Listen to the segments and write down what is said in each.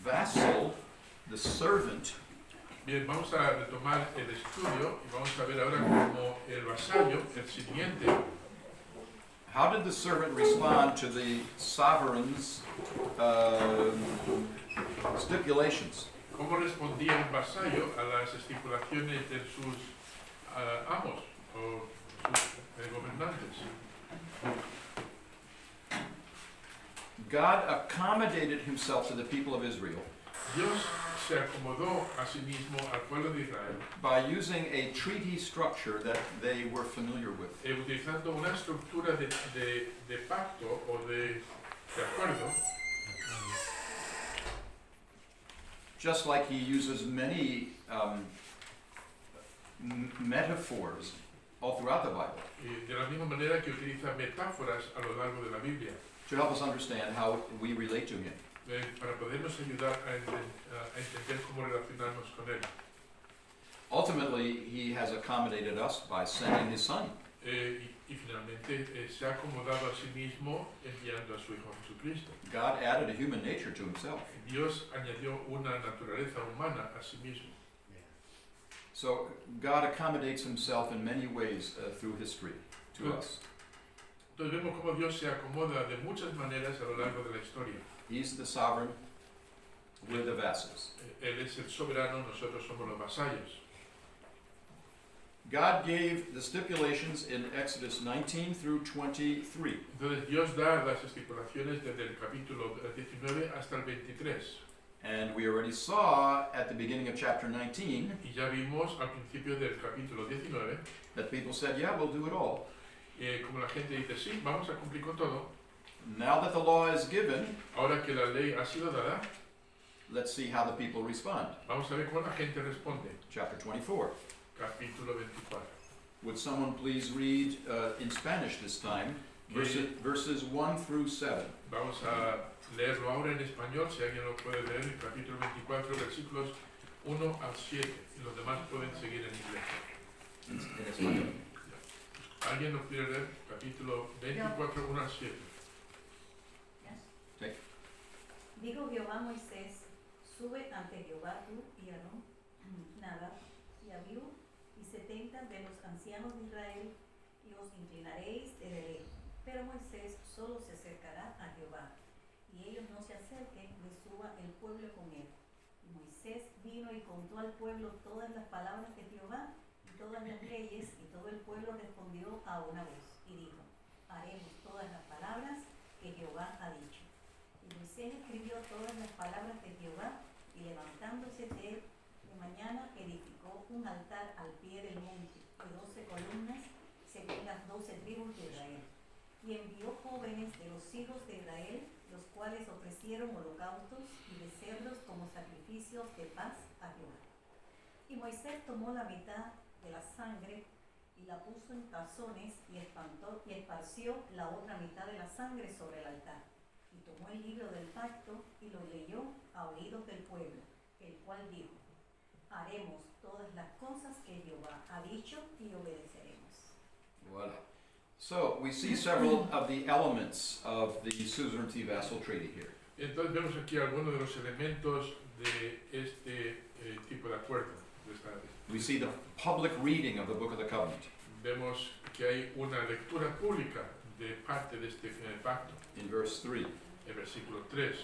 vassal, the servant, Bien, vamos a retomar el estudio y vamos a ver ahora como el vasallo, el sirviente, how did the servant respond to the sovereign's stipulations? cómo respondía el vasallo a las estipulaciones de sus amos o sus gobernantes. God accommodated himself to the people of Israel Dios se acomodó a sí mismo al pueblo de Israel by using a treaty structure that they were familiar with. utilizando una estructura de pacto o de acuerdo, Just like he uses many metaphors all throughout the Bible de la misma manera que utiliza metáforas a lo largo de la Biblia, to help us understand how we relate to him. para podernos ayudar a entender cómo relacionarnos con Él. Ultimately, he has accommodated us by sending his son. Y finalmente se ha acomodado a sí mismo enviando a su Hijo Jesucristo. God added a human nature to himself. Dios añadió una naturaleza humana a sí mismo. So God accommodates himself in many ways through history to us. Entonces vemos cómo Dios se acomoda de muchas maneras a lo largo de la historia. He's the sovereign, we're the vassals. Él es el soberano, nosotros somos los vasallos. God gave the stipulations in Exodus 19 through 23. Entonces Dios da las estipulaciones desde el capítulo 19 hasta el 23. And we already saw at the beginning of chapter 19 Y ya vimos al principio del capítulo 19 that people said, yeah, we'll do it all. como la gente dice, sí, vamos a cumplir con todo. Now that the law is given, Ahora que la ley ha sido dada, let's see how the people respond. vamos a ver cómo la gente responde. Chapter 24. Capítulo 24. Would someone please read in Spanish this time, verses 1 through 7. Vamos a leerlo ahora en español, si alguien lo puede leer, el capítulo 24, versículos 1 al 7. Y los demás pueden seguir en inglés. En español. ¿Alguien lo quiere leer? Capítulo 24, 1 al 7. Take. Dijo Jehová a Moisés, sube ante Jehová tú y Aarón, Nadab y Abiú, y 70 de los ancianos de Israel, y os inclinaréis de lejos. Pero Moisés solo se acercará a Jehová, y ellos no se acerquen, ni suba el pueblo con él. Y Moisés vino y contó al pueblo todas las palabras de Jehová, y todas las leyes, y todo el pueblo respondió a una voz, y dijo, haremos todas las palabras que Jehová ha dicho. Y Moisés escribió todas las palabras de Jehová, y levantándose de mañana edificó un altar al pie del monte de 12 columnas, según las 12 tribus de Israel. Y envió jóvenes de los hijos de Israel, los cuales ofrecieron holocaustos y becerros como sacrificios de paz a Jehová. Y Moisés tomó la mitad de la sangre y la puso en tazones y esparció la otra mitad de la sangre sobre el altar. Y tomó el libro del pacto y lo leyó a oídos del pueblo, el cual dijo, haremos todas las cosas que Jehová ha dicho y obedeceremos. Voilà. So we see several of the elements of the suzerainty vassal treaty here. Entonces vemos aquí algunos de los elementos de este tipo de acuerdo. We see the public reading of the Book of the Covenant. Vemos que hay una lectura pública de parte de este pacto. In verse 3. El versículo 3.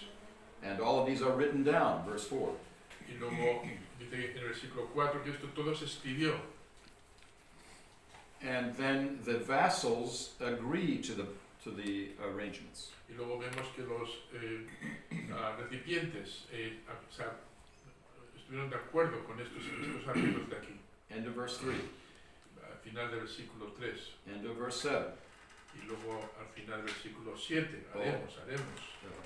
And all of these are written down, verse 4. Y luego dice en el versículo 4 que esto todo se escribió. And then the vassals agree to the arrangements. Y luego vemos que los recipientes estuvieron de acuerdo con estos arreglos de aquí. End of verse 3. Al final del versículo 3. End of verse 7. Y luego al final del versículo 7. Haremos.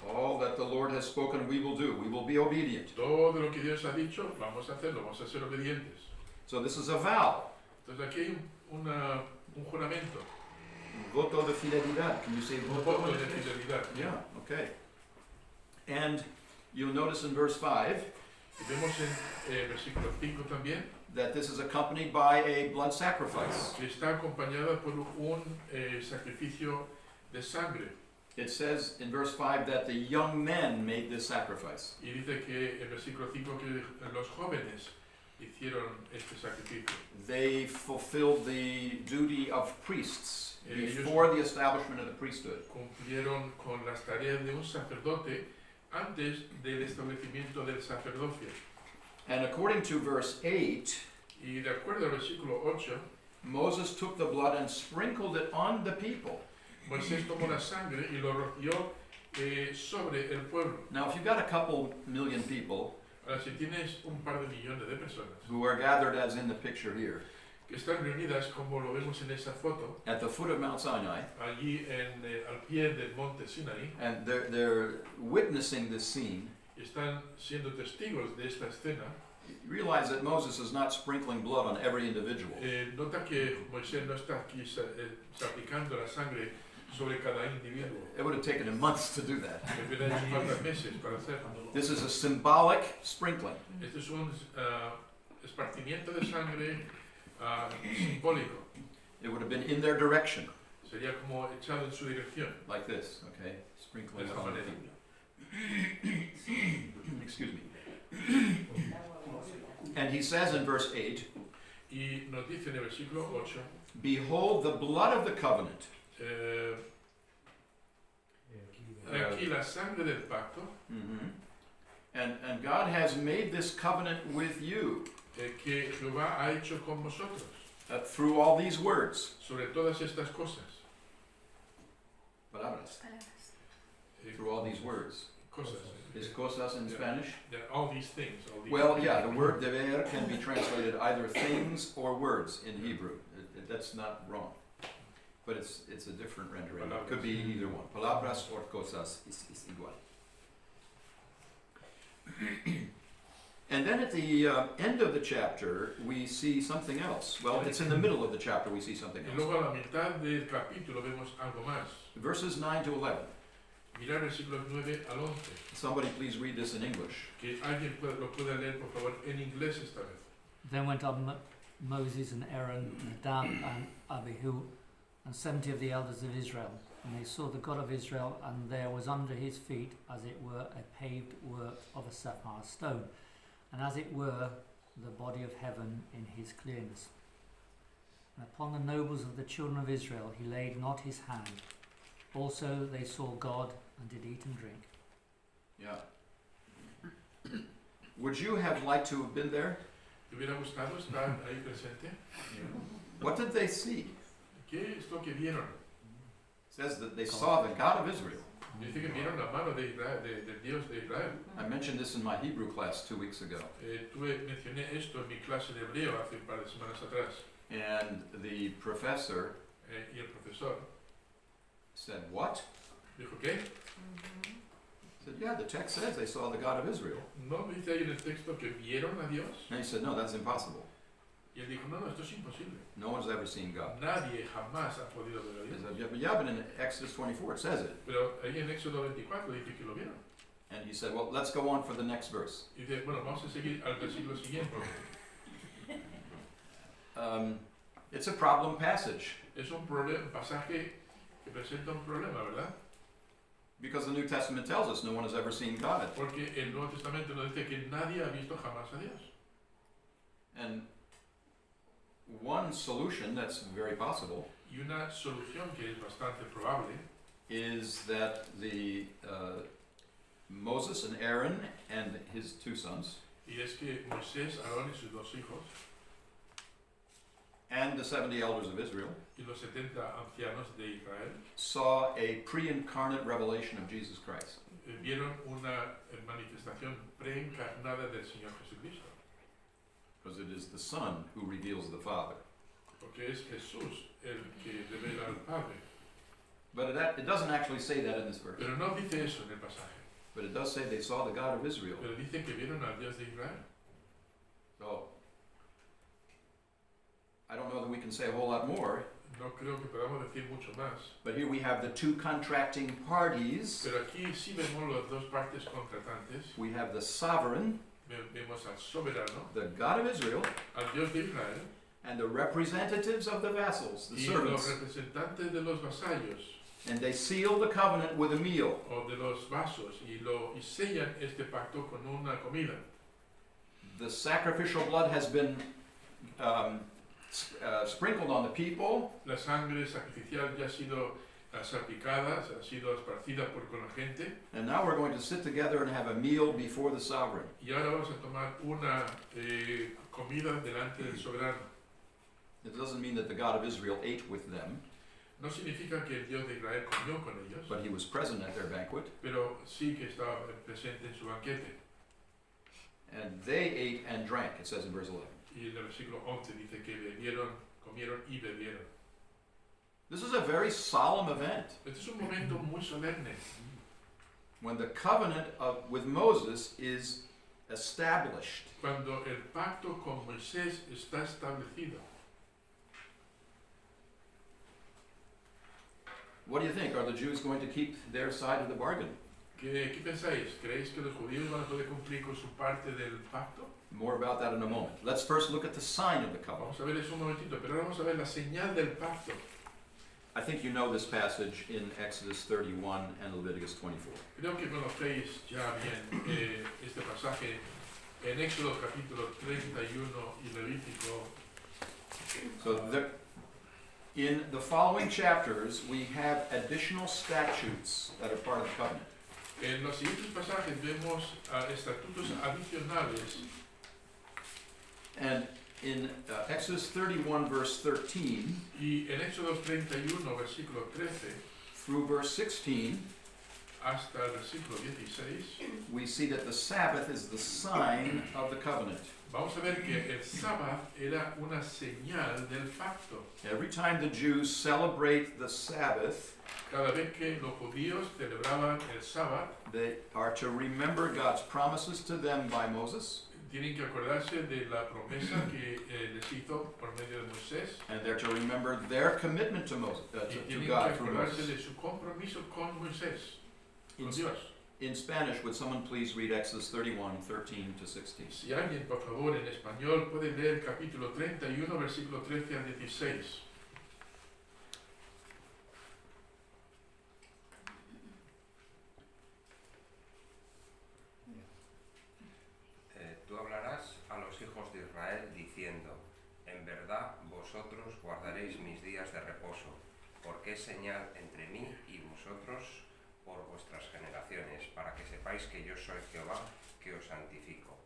All that the Lord has spoken we will do. We will be obedient. Todo lo que Dios ha dicho, vamos a hacerlo, vamos a ser obedientes. So this is a vow. Entonces aquí hay un juramento. Voto de fidelidad. Can you say Un voto voto de fidelidad. Yeah, okay. And you'll notice in verse 5 Y vemos en versículo 5 también that this is accompanied by a blood sacrifice. que está acompañada por un sacrificio de sangre. It says in verse 5 that the young men made this sacrifice. Y dice que en versículo 5 que los jóvenes hicieron este sacrificio. They fulfilled the duty of priests Ellos before the establishment of the priesthood. cumplieron con las tareas de un sacerdote antes del establecimiento del sacerdocio. And according to verse 8, Y de acuerdo al versículo 8, Moses took the blood and sprinkled it on the people. Moisés tomó la sangre y lo roció sobre el pueblo. Now, if you've got a couple million people Ahora, si tienes un par de millones de personas who are gathered as in the picture here que están reunidas, como lo vemos en esa foto, at the foot of Mount Sinai, allí al pie del monte Sinaí, and they're witnessing this scene, y están siendo testigos de esta escena, you realize that Moses is not sprinkling blood on every individual. nota que Moisés no está aquí salpicando la sangre sobre cada individuo. It would have taken him months to do that. Me hubiera hecho falta meses para hacerlo. This is a symbolic sprinkling. Este es un esparcimiento de sangre simbólico. It would have been in their direction, Sería como echado en su dirección. like this, okay? De Sprinkling esa on the manera. people. Excuse me. And he says in verse 8, Y nos dice en el versículo 8, behold the blood of the covenant. Aquí la sangre del pacto, Mhm. And God has made this covenant with you que Jehová ha hecho con vosotros, through all these words. sobre todas estas cosas. Palabras. Through all these words. Cosas. Is cosas in Yeah. Spanish? All these things. All these Well, yeah, the word deber can be translated either things or words in Hebrew. That's not wrong. But it's a different rendering. It could be either one. Palabras or cosas is igual. And then at the end of the chapter, we see something else. Well, it's in the middle of the chapter we see something Y else. luego a la mitad del capítulo vemos algo más. Verses 9 to 11. Mirar versículos 9 al 11. Somebody please read this in English. Que alguien lo pueda leer, por favor, en inglés esta vez. Then went on Moses and Aaron, Nadab and Abihu, and 70 of the elders of Israel. And they saw the God of Israel, and there was under his feet, as it were, a paved work of a sapphire stone, and as it were, the body of heaven in his clearness. And upon the nobles of the children of Israel he laid not his hand. Also they saw God, and did eat and drink. Yeah. Would you have liked to have been there? ¿Te hubiera gustado estar ahí presente? What did they see? ¿Qué es lo que vieron? It says that they saw the God of Israel. Dice que vieron la mano de Israel, del Dios de Israel. I mentioned this in my Hebrew class 2 weeks ago. Mencioné esto en mi clase de hebreo hace un par de semanas atrás. And the professor Y el profesor said, what? dijo, ¿qué? I said, yeah, the text says they saw the God of Israel. ¿No dice ahí en el texto que vieron a Dios? And he said, no, that's impossible. Y él dijo, no, esto es imposible. No one's ever seen God. Nadie jamás ha podido ver a He Dios. said, yeah, but in Exodus 24 it says it. Pero ahí en Éxodo 24 dice que lo vieron. And he said, well, let's go on for the next verse. Y dice, bueno, vamos a seguir al versículo siguiente. It's a problem passage Es un pasaje que presenta un problema, ¿verdad? because the New Testament tells us no one has ever seen God. Porque el Nuevo Testamento nos dice que nadie ha visto jamás a Dios. And one solution that's very possible Y una solución que es bastante probable is that the Moses and Aaron and his 2 sons y es que Moisés, Aarón y sus 2 hijos and the 70 elders of Israel y los 70 ancianos de Israel saw a pre-incarnate revelation of Jesus Christ. vieron una manifestación preencarnada del Señor Jesucristo. Because it is the Son who reveals the Father. Porque es Jesús el que revela al Padre. But it doesn't actually say that in this verse. Pero no dice eso en el pasaje. But it does say they saw the God of Israel. Pero dice que vieron al Dios de Israel. So, I don't know that we can say a whole lot more, No creo que podamos decir mucho más. but here we have the 2 contracting parties. Pero aquí sí vemos las 2 partes contratantes. We have the sovereign, Vemos al soberano, the God of Israel, al Dios de Israel, and the representatives of the vassals, the y los servants. representantes de los vasallos. And they seal the covenant with a meal. o de los vasos y sellan este pacto con una comida. The sacrificial blood has been sprinkled on the people, La sangre sacrificial ya ha sido salpicada, ha sido esparcida con la gente, and now we're going to sit together and have a meal before the sovereign. y ahora vamos a tomar una comida delante del soberano. It doesn't mean that the God of Israel ate with them, No significa que el Dios de Israel comió con ellos, but he was present at their banquet, pero sí que estaba presente en su banquete. and they ate and drank, it says in verse 11. Y en el versículo 11 dice que bebieron, comieron y bebieron. This is a very solemn event. Este es un momento muy solemne, When the covenant with Moses is established. cuando el pacto con Moisés está establecido. What do you think? Are the Jews going to keep their side of the bargain? ¿Qué pensáis? ¿Creéis que los judíos van a poder cumplir con su parte del pacto? More about that in a moment. Let's first look at the sign of the covenant. Vamos a ver eso un momentito, pero ahora vamos a ver la señal del pacto. I think you know this passage in Exodus 31 and Leviticus 24. Creo que conocéis ya bien este pasaje en Éxodo capítulo 31 y Levítico. So in the following chapters, we have additional statutes that are part of the covenant. En los siguientes pasajes vemos estatutos adicionales. And in Exodus 31, verse 13, Y en Éxodo 31, versículo 13, through verse 16, hasta el versículo 16, we see that the Sabbath is the sign of the covenant. vamos a ver que el sábado era una señal del pacto. Every time the Jews celebrate the Sabbath, Cada vez que los judíos celebraban el sábado, they are to remember God's promises to them by Moses, tienen que acordarse de la promesa que les hizo por medio de Moisés, and they're to remember their commitment to Moses, y to tienen que God through acordarse Moses. de su compromiso con Moisés, con In, Dios. in Spanish, would someone please read Exodus 31, 13 to 16? Si alguien, por favor, en español puede leer capítulo 31, versículo 13 al 16. Tú hablarás a los hijos de Israel diciendo, en verdad vosotros guardaréis mis días de reposo, porque es señal entre mí y vosotros por vuestras generaciones, para que sepáis que yo soy Jehová, que os santifico.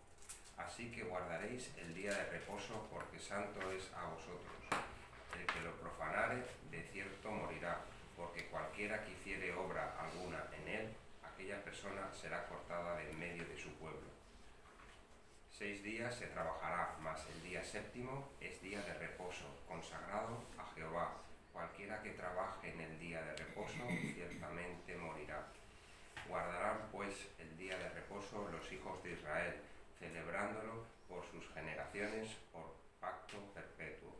Así que guardaréis el día de reposo, porque santo es a vosotros. El que lo profanare, de cierto morirá, porque cualquiera que hiciere obra alguna en él, aquella persona será cortada de en medio de su pueblo. 6 días se trabajará, mas el día séptimo es día de reposo, consagrado a Jehová. Cualquiera que trabaje en el día de reposo, ciertamente morirá. Guardarán pues el día de reposo los hijos de Israel, celebrándolo por sus generaciones, por pacto perpetuo.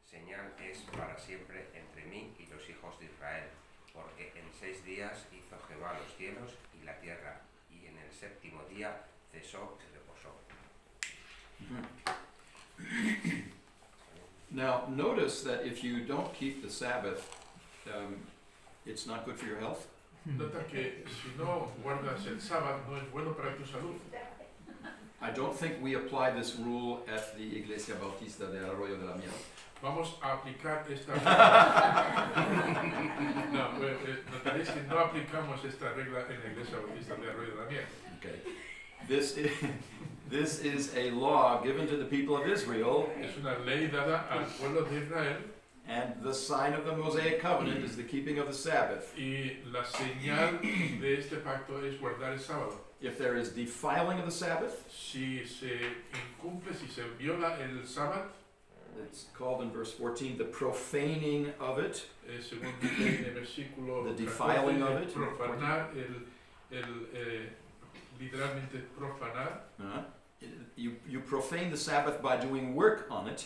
Señal es para siempre entre mí y los hijos de Israel, porque en 6 días hizo Jehová los cielos y la tierra, y en el séptimo día cesó y reposó. Now, notice that if you don't keep the Sabbath, it's not good for your health. Nota que si no guardas el sábado no es bueno para tu salud. I don't think we apply this rule at the Iglesia Bautista de Arroyo de la Miel. Vamos a aplicar esta regla. No, notaréis que no aplicamos esta regla en la Iglesia Bautista de Arroyo de la Miel. Okay. This is a law given to the people of Israel, Es una ley dada al pueblo de Israel, and the sign of the Mosaic covenant is the keeping of the Sabbath. y la señal de este pacto es guardar el sábado. If there is defiling of the Sabbath, Si se incumple, si se viola el sábado, it's called in verse 14 the profaning of it, según dice en el versículo The defiling 14, of it. profanar, literalmente profanar, you profane the Sabbath by doing work on it.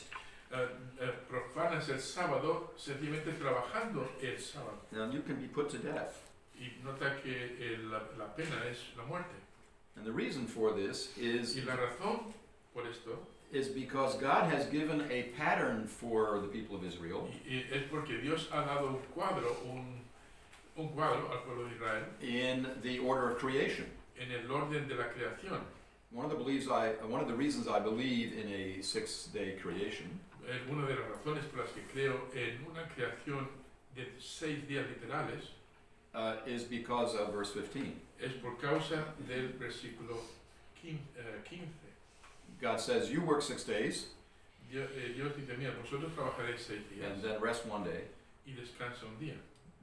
profanas el sábado sencillamente trabajando el sábado. Now you can be put to death. Y nota que la pena es la muerte. And the reason for this Y la razón por esto is because God has given a pattern for the people of Israel. es porque Dios ha dado un cuadro, un cuadro al pueblo de Israel in the order of creation. en el orden de la creación. One of the reasons I believe in a 6-day creation Una de las razones por las que creo en una creación de 6 días literales is because of verse 15. es por causa del versículo 15. God says, you work 6 days Dios dice, mira, vosotros trabajaréis 6 días and then rest 1 day. y descansa un día.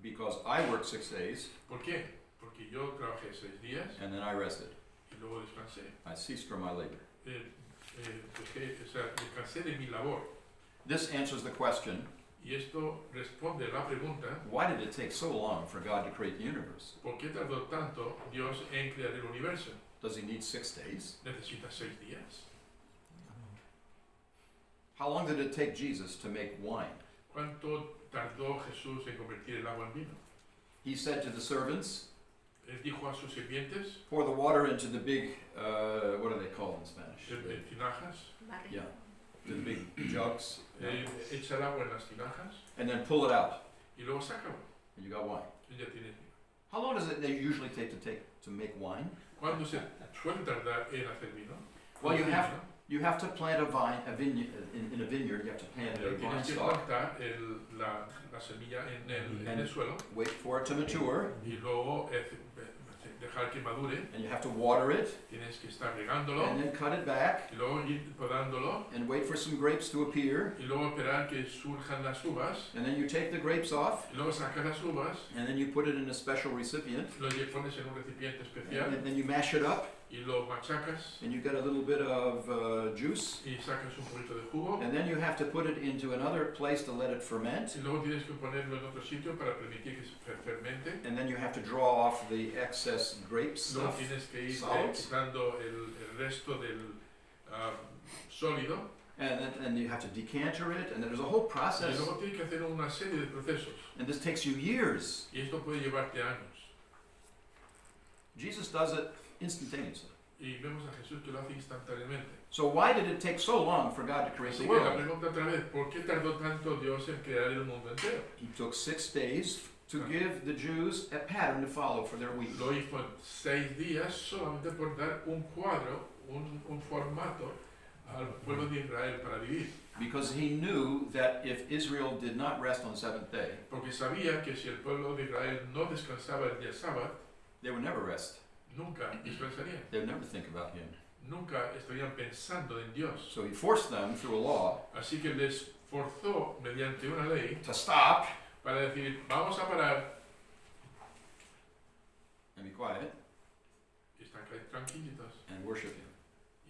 Because I worked 6 days ¿Por qué? Porque yo trabajé 6 días and then I rested. y luego descansé. I ceased from my labor. Descansé de mi labor. This answers the question, Y esto responde la pregunta, why did it take so long for God to create the universe? ¿por qué tardó tanto Dios en crear el universo? Does he need 6 days? Necesita 6 días. How long did it take Jesus to make wine? ¿Cuánto tardó Jesús en convertir el agua en vino? He said to the servants, Él dijo a sus sirvientes, pour the water into the big, what are they called in Spanish? tinajas, Yeah, the big jugs. echa el agua en las tinajas And then pull it out, y luego sácalo. and you got wine. Y ya tienes vino. How long does it usually take to make wine? ¿Cuándo se suele tardar en hacer vino? Well, you have to plant a vineyard in a vineyard. You have to plant a vine Tienes que stalk, plantar la semilla en el suelo wait for it to mature, y luego dejar que madure. and you have to water it, Tienes que estar regándolo and then cut it back, y luego ir podándolo and wait for some grapes to appear, y luego esperar que surjan las uvas and then you take the grapes off, y luego sacas las uvas and then you put it in a special recipient, lo pones en un recipiente especial and then you mash it up, y lo machacas and you get a little bit of juice, y sacas un poquito de jugo and then you have to put it into another place to let it ferment, y luego tienes que ponerlo en otro sitio para permitir que se fermente. and then you have to draw off the excess grape Luego stuff, tienes que ir solids. quitando el resto del sólido and you have to decanter it, and then there's a whole y process, luego tienes que hacer una serie de procesos and this takes you years. y esto puede llevarte años. Jesus does it instantaneously. Y vemos a Jesús que lo hace instantáneamente. So why did it take so long for God to create Así the que la world? pregunta otra vez, ¿por qué tardó tanto Dios en crear el mundo entero? He took 6 days to give the Jews a pattern to follow for their week. Lo hizo en 6 días solamente por dar un cuadro, un formato al pueblo de Israel para vivir. Because he knew that if Israel did not rest on the 7th day, Porque sabía que si el pueblo de Israel no descansaba el día sábado, they would never rest. nunca descansarían. They would never think about him. Nunca estarían pensando en Dios. So he forced them through a law Así que les forzó mediante una ley to stop para decir, vamos a parar and be quiet y están tranquilitos and worship him.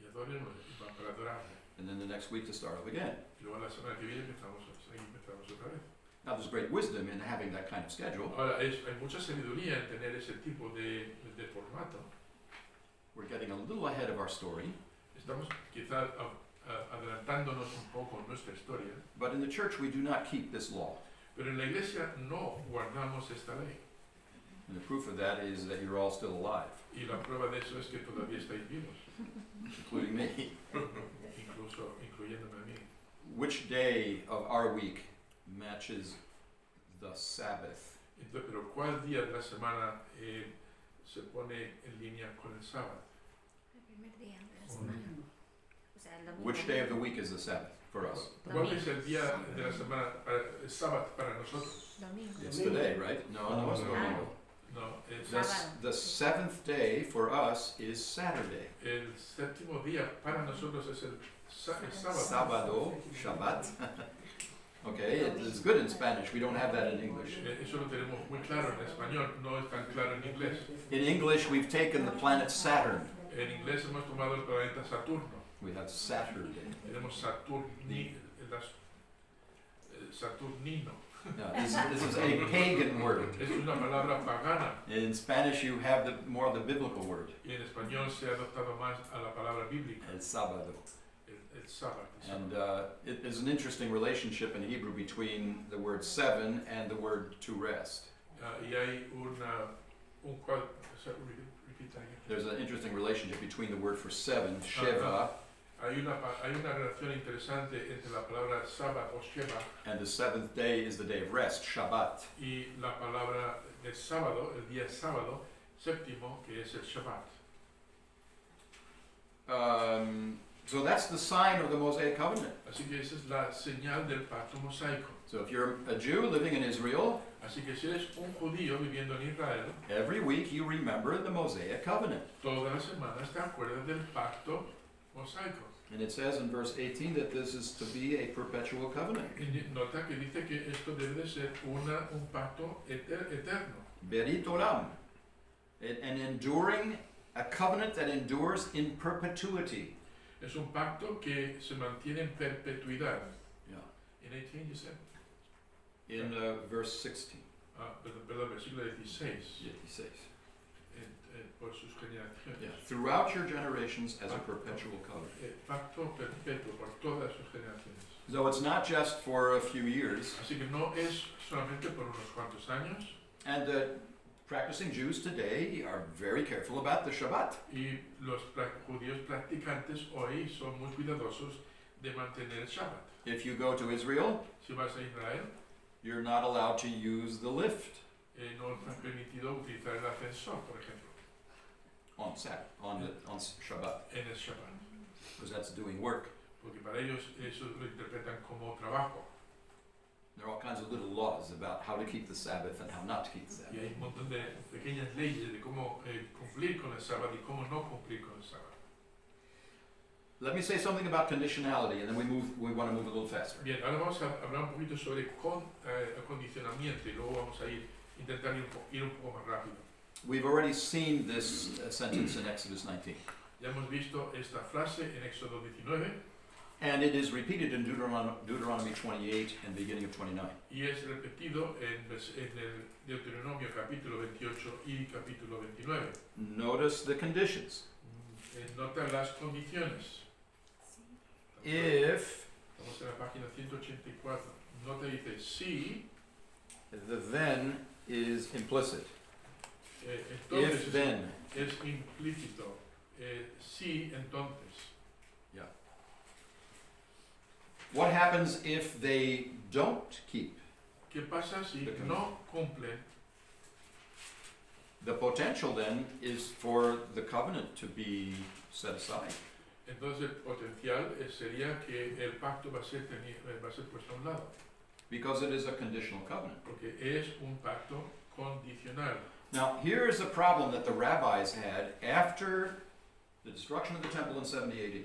y adórenlo y van para adorarle. And then the next week to start up again. Y luego la semana que viene empezamos otra vez. Now there's great wisdom in having that kind of schedule. Ahora, hay mucha sabiduría en tener ese tipo de formato. We're getting a little ahead of our story, Estamos quizás adelantándonos un poco en nuestra historia, but in the church we do not keep this law. pero en la iglesia no guardamos esta ley. And the proof of that is that you're all still alive, Y la prueba de eso es que todavía estáis vivos, including me. incluso incluyéndome a mí. Which day of our week matches the Sabbath? Entonces, pero ¿cuál día de la semana se pone en línea con el sábado? El primer día de la semana. O sea, el domingo. Which day of the week is the Sabbath for us? ¿Cuál es el día de la semana, el sábado para nosotros? Domingo. It's today, right? No, it's domingo. No, es The 7th day for us is Saturday. el séptimo día para nosotros es el sábado. Sábado, Shabbat. Okay, it's good in Spanish. We don't have that in English. Eso lo tenemos muy claro en español, no es tan claro en inglés. In English, we've taken the planet Saturn. En inglés hemos tomado el planeta Saturno. We have Saturday. Tenemos Saturnino. Now, this is a pagan word. Es una palabra pagana In Spanish, you have more of the biblical word, y en español se ha adoptado más a la palabra bíblica, el sábado. el sábado. And it is an interesting relationship in Hebrew between the word 7 and the word to rest. Y hay un cuadro, repeat that again. There's an interesting relationship between the word for 7, Sheva, Hay una relación interesante entre la palabra sábado o Sheva and the 7th day is the day of rest, Shabbat. y la palabra el sábado, el día sábado séptimo, que es el Shabbat. So that's the sign of the Mosaic covenant. Así que esa es la señal del pacto mosaico. So if you're a Jew living in Israel, Así que si eres un judío viviendo en Israel, every week you remember the Mosaic covenant. todas las semanas te acuerdas del pacto mosaico. And it says in verse 18 that this is to be a perpetual covenant. Y nota que dice que esto debe de ser un pacto eterno. Berit olam. An enduring, a covenant that endures in perpetuity. Es un pacto que se mantiene en perpetuidad. Yeah. In 18 you said? In verse 16. Perdón, versículo 16. Yeah, he says. Por sus generaciones. Yeah. Throughout your generations as a perpetual covenant. Pacto perpetuo por todas sus generaciones. So it's not just for a few years. Así que no es solamente por unos cuantos años. And practicing Jews today are very careful about the Shabbat. Y los judíos practicantes hoy son muy cuidadosos de mantener el Shabbat. If you go to Israel, Si vas a Israel, you're not allowed to use the lift no está permitido utilizar el ascensor, por ejemplo, on Sabbath, on Shabbat, en el Shabbat. because that's doing work. Porque para ellos eso lo interpretan como trabajo. There are all kinds of little laws about how to keep the Sabbath and how not to keep the Y Sabbath. hay un montón de pequeñas leyes de cómo cumplir con el Shabbat y cómo no cumplir con el Shabbat. Let me say something about conditionality, and then we want to move a little faster. Bien, ahora vamos a hablar un poquito sobre acondicionamiento y luego vamos a intentar ir un poco más rápido. We've already seen this sentence in Exodus 19, Ya hemos visto esta frase en Éxodo 19 and it is repeated in Deuteronomy 28 and beginning of 29. y es repetido en el Deuteronomio capítulo 28 y capítulo 29. Notice the conditions. Nota las condiciones. If Estamos en la página 184. Nota dice si, the then is implicit. entonces If then. es implícito. Si, entonces. What happens if they don't keep? ¿Qué pasa si The command. no cumplen? The potential then is for the covenant to be set aside. Entonces el potencial sería que el pacto va a ser puesto a un lado, Because it is a conditional covenant. porque es un pacto condicional. Now, here is a problem that the rabbis had after the destruction of the temple in 70 AD.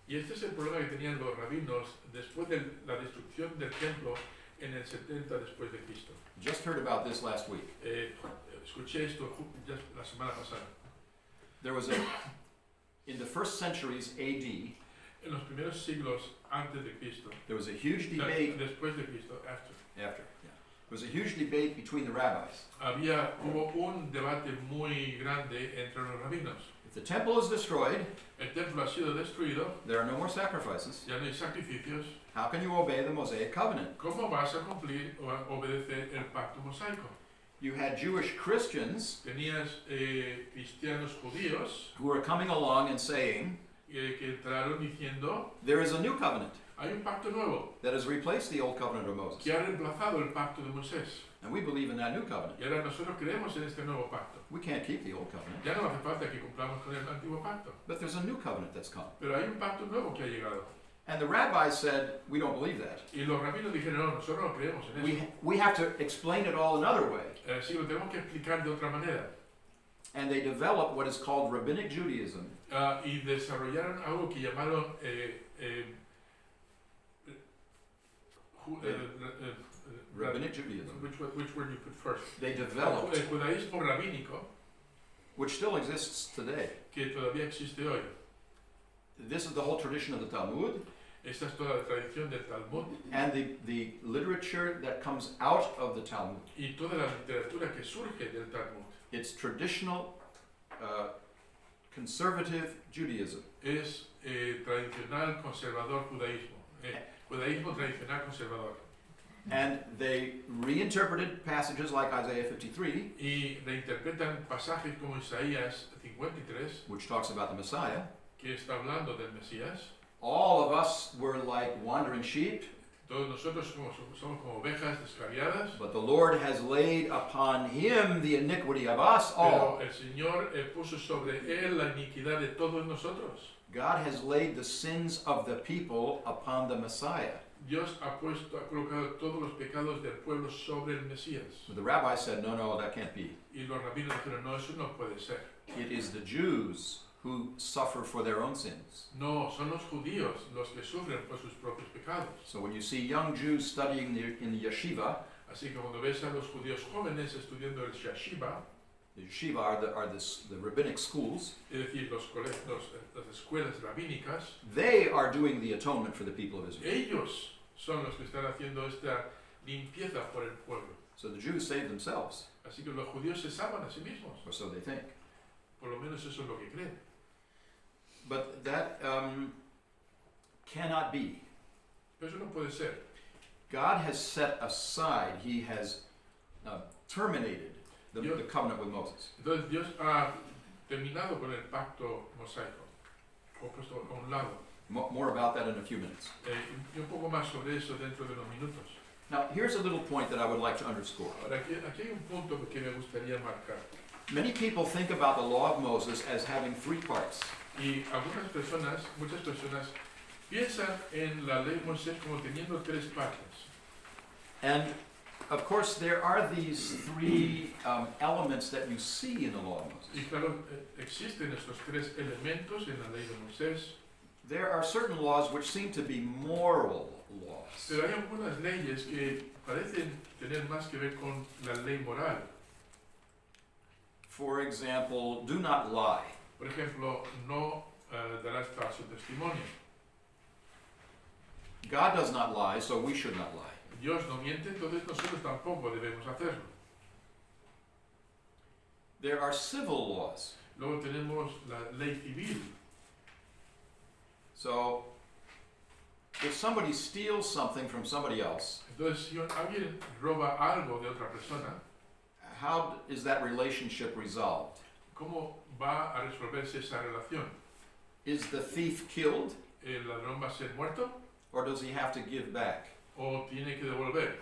Y este es el problema que tenían los rabinos después de la destrucción del templo en el 70 después de Cristo. Just heard about this last week. Escuché esto ya la semana pasada. There was in the first centuries AD, En los primeros siglos antes de Cristo, there was a huge debate después de Cristo, after, after. Yeah. There was a huge debate between the rabbis. hubo un debate muy grande entre los rabinos. If the temple is destroyed, El templo ha sido destruido, there are no more sacrifices. ya no hay sacrificios. How can you obey the Mosaic covenant? ¿Cómo vas a cumplir o a obedecer el pacto mosaico? You had Jewish Christians Tenías cristianos judíos who were coming along and saying, que entraron diciendo, there is a new covenant hay un pacto nuevo that has replaced the old covenant of Moses. que ha reemplazado el pacto de Moisés. And we believe in that new covenant. Y ahora nosotros creemos en este nuevo pacto. We can't keep the old covenant. Ya no hace falta que cumplamos con el antiguo pacto. But there's a new covenant that's come. Pero hay un pacto nuevo que ha llegado. And the rabbis said, we don't believe that. Y los rabinos dijeron, no, nosotros no creemos en eso. We have to explain it all another way. Sí, lo tenemos que explicar de otra manera. And they developed what is called Rabbinic Judaism. Y desarrollaron algo que llamaron Rabbinic Judaism. which word you put first? They developed, El judaísmo rabínico, which still exists today. que todavía existe hoy. This is the whole tradition of the Talmud Esta es toda la tradición del Talmud and the literature that comes out of the Talmud. y toda la literatura que surge del Talmud. It's traditional, conservative Judaism. Es tradicional conservador judaísmo. Judaísmo tradicional conservador. And they reinterpreted passages like Isaiah 53, Y reinterpretan pasajes como Isaías 53, which talks about the Messiah. que está hablando del Mesías. All of us were like wandering sheep. Todos nosotros somos como ovejas descarriadas, but the Lord has laid upon him the iniquity of us all. pero el Señor puso sobre él la iniquidad de todos nosotros. God has laid the sins of the people upon the Messiah. Dios ha colocado todos los pecados del pueblo sobre el Mesías. So the rabbi said, no, that can't be. Y los rabinos dijeron, no, eso no puede ser. It is the Jews who suffer for their own sins. No, son los judíos los que sufren por sus propios pecados. So when you see young Jews studying in the yeshiva, Así que cuando ves a los judíos jóvenes estudiando el yeshiva, the yeshiva are the rabbinic schools, es decir, las escuelas rabínicas, they are doing the atonement for the people of Israel. ellos son los que están haciendo esta limpieza por el pueblo. So the Jews save themselves, Así que los judíos se salvan a sí mismos, or so they think. por lo menos eso es lo que creen. But that cannot be. Pero eso no puede ser. God has set aside, he has terminated the covenant with Moses. Entonces Dios ha terminado con el pacto mosaico, o puesto a un lado. More about that in a few minutes. Y un poco más sobre eso dentro de unos minutos. Now, here's a little point that I would like to underscore. Ahora, aquí hay un punto que me gustaría marcar. Many people think about the law of Moses as having three parts. Y algunas personas, muchas personas, piensan en la ley de Moisés como teniendo tres partes. And of course, there are these three elements that you see in the law of Y Moses. claro, existen estos tres elementos en la ley de Moisés, There are certain laws which seem to be moral laws. pero hay algunas leyes que parecen tener más que ver con la ley moral. For example, do not lie. Por ejemplo, no darás falso testimonio. God does not lie, so we should not lie. Dios no miente, entonces nosotros tampoco debemos hacerlo. There are civil laws. Luego tenemos la ley civil. So, if somebody steals something from somebody else, Entonces, si alguien roba algo de otra persona, how is that relationship resolved? ¿cómo va a resolverse esa relación? Is the thief killed, ¿El ladrón va a ser muerto or does he have to give back? o tiene que devolver?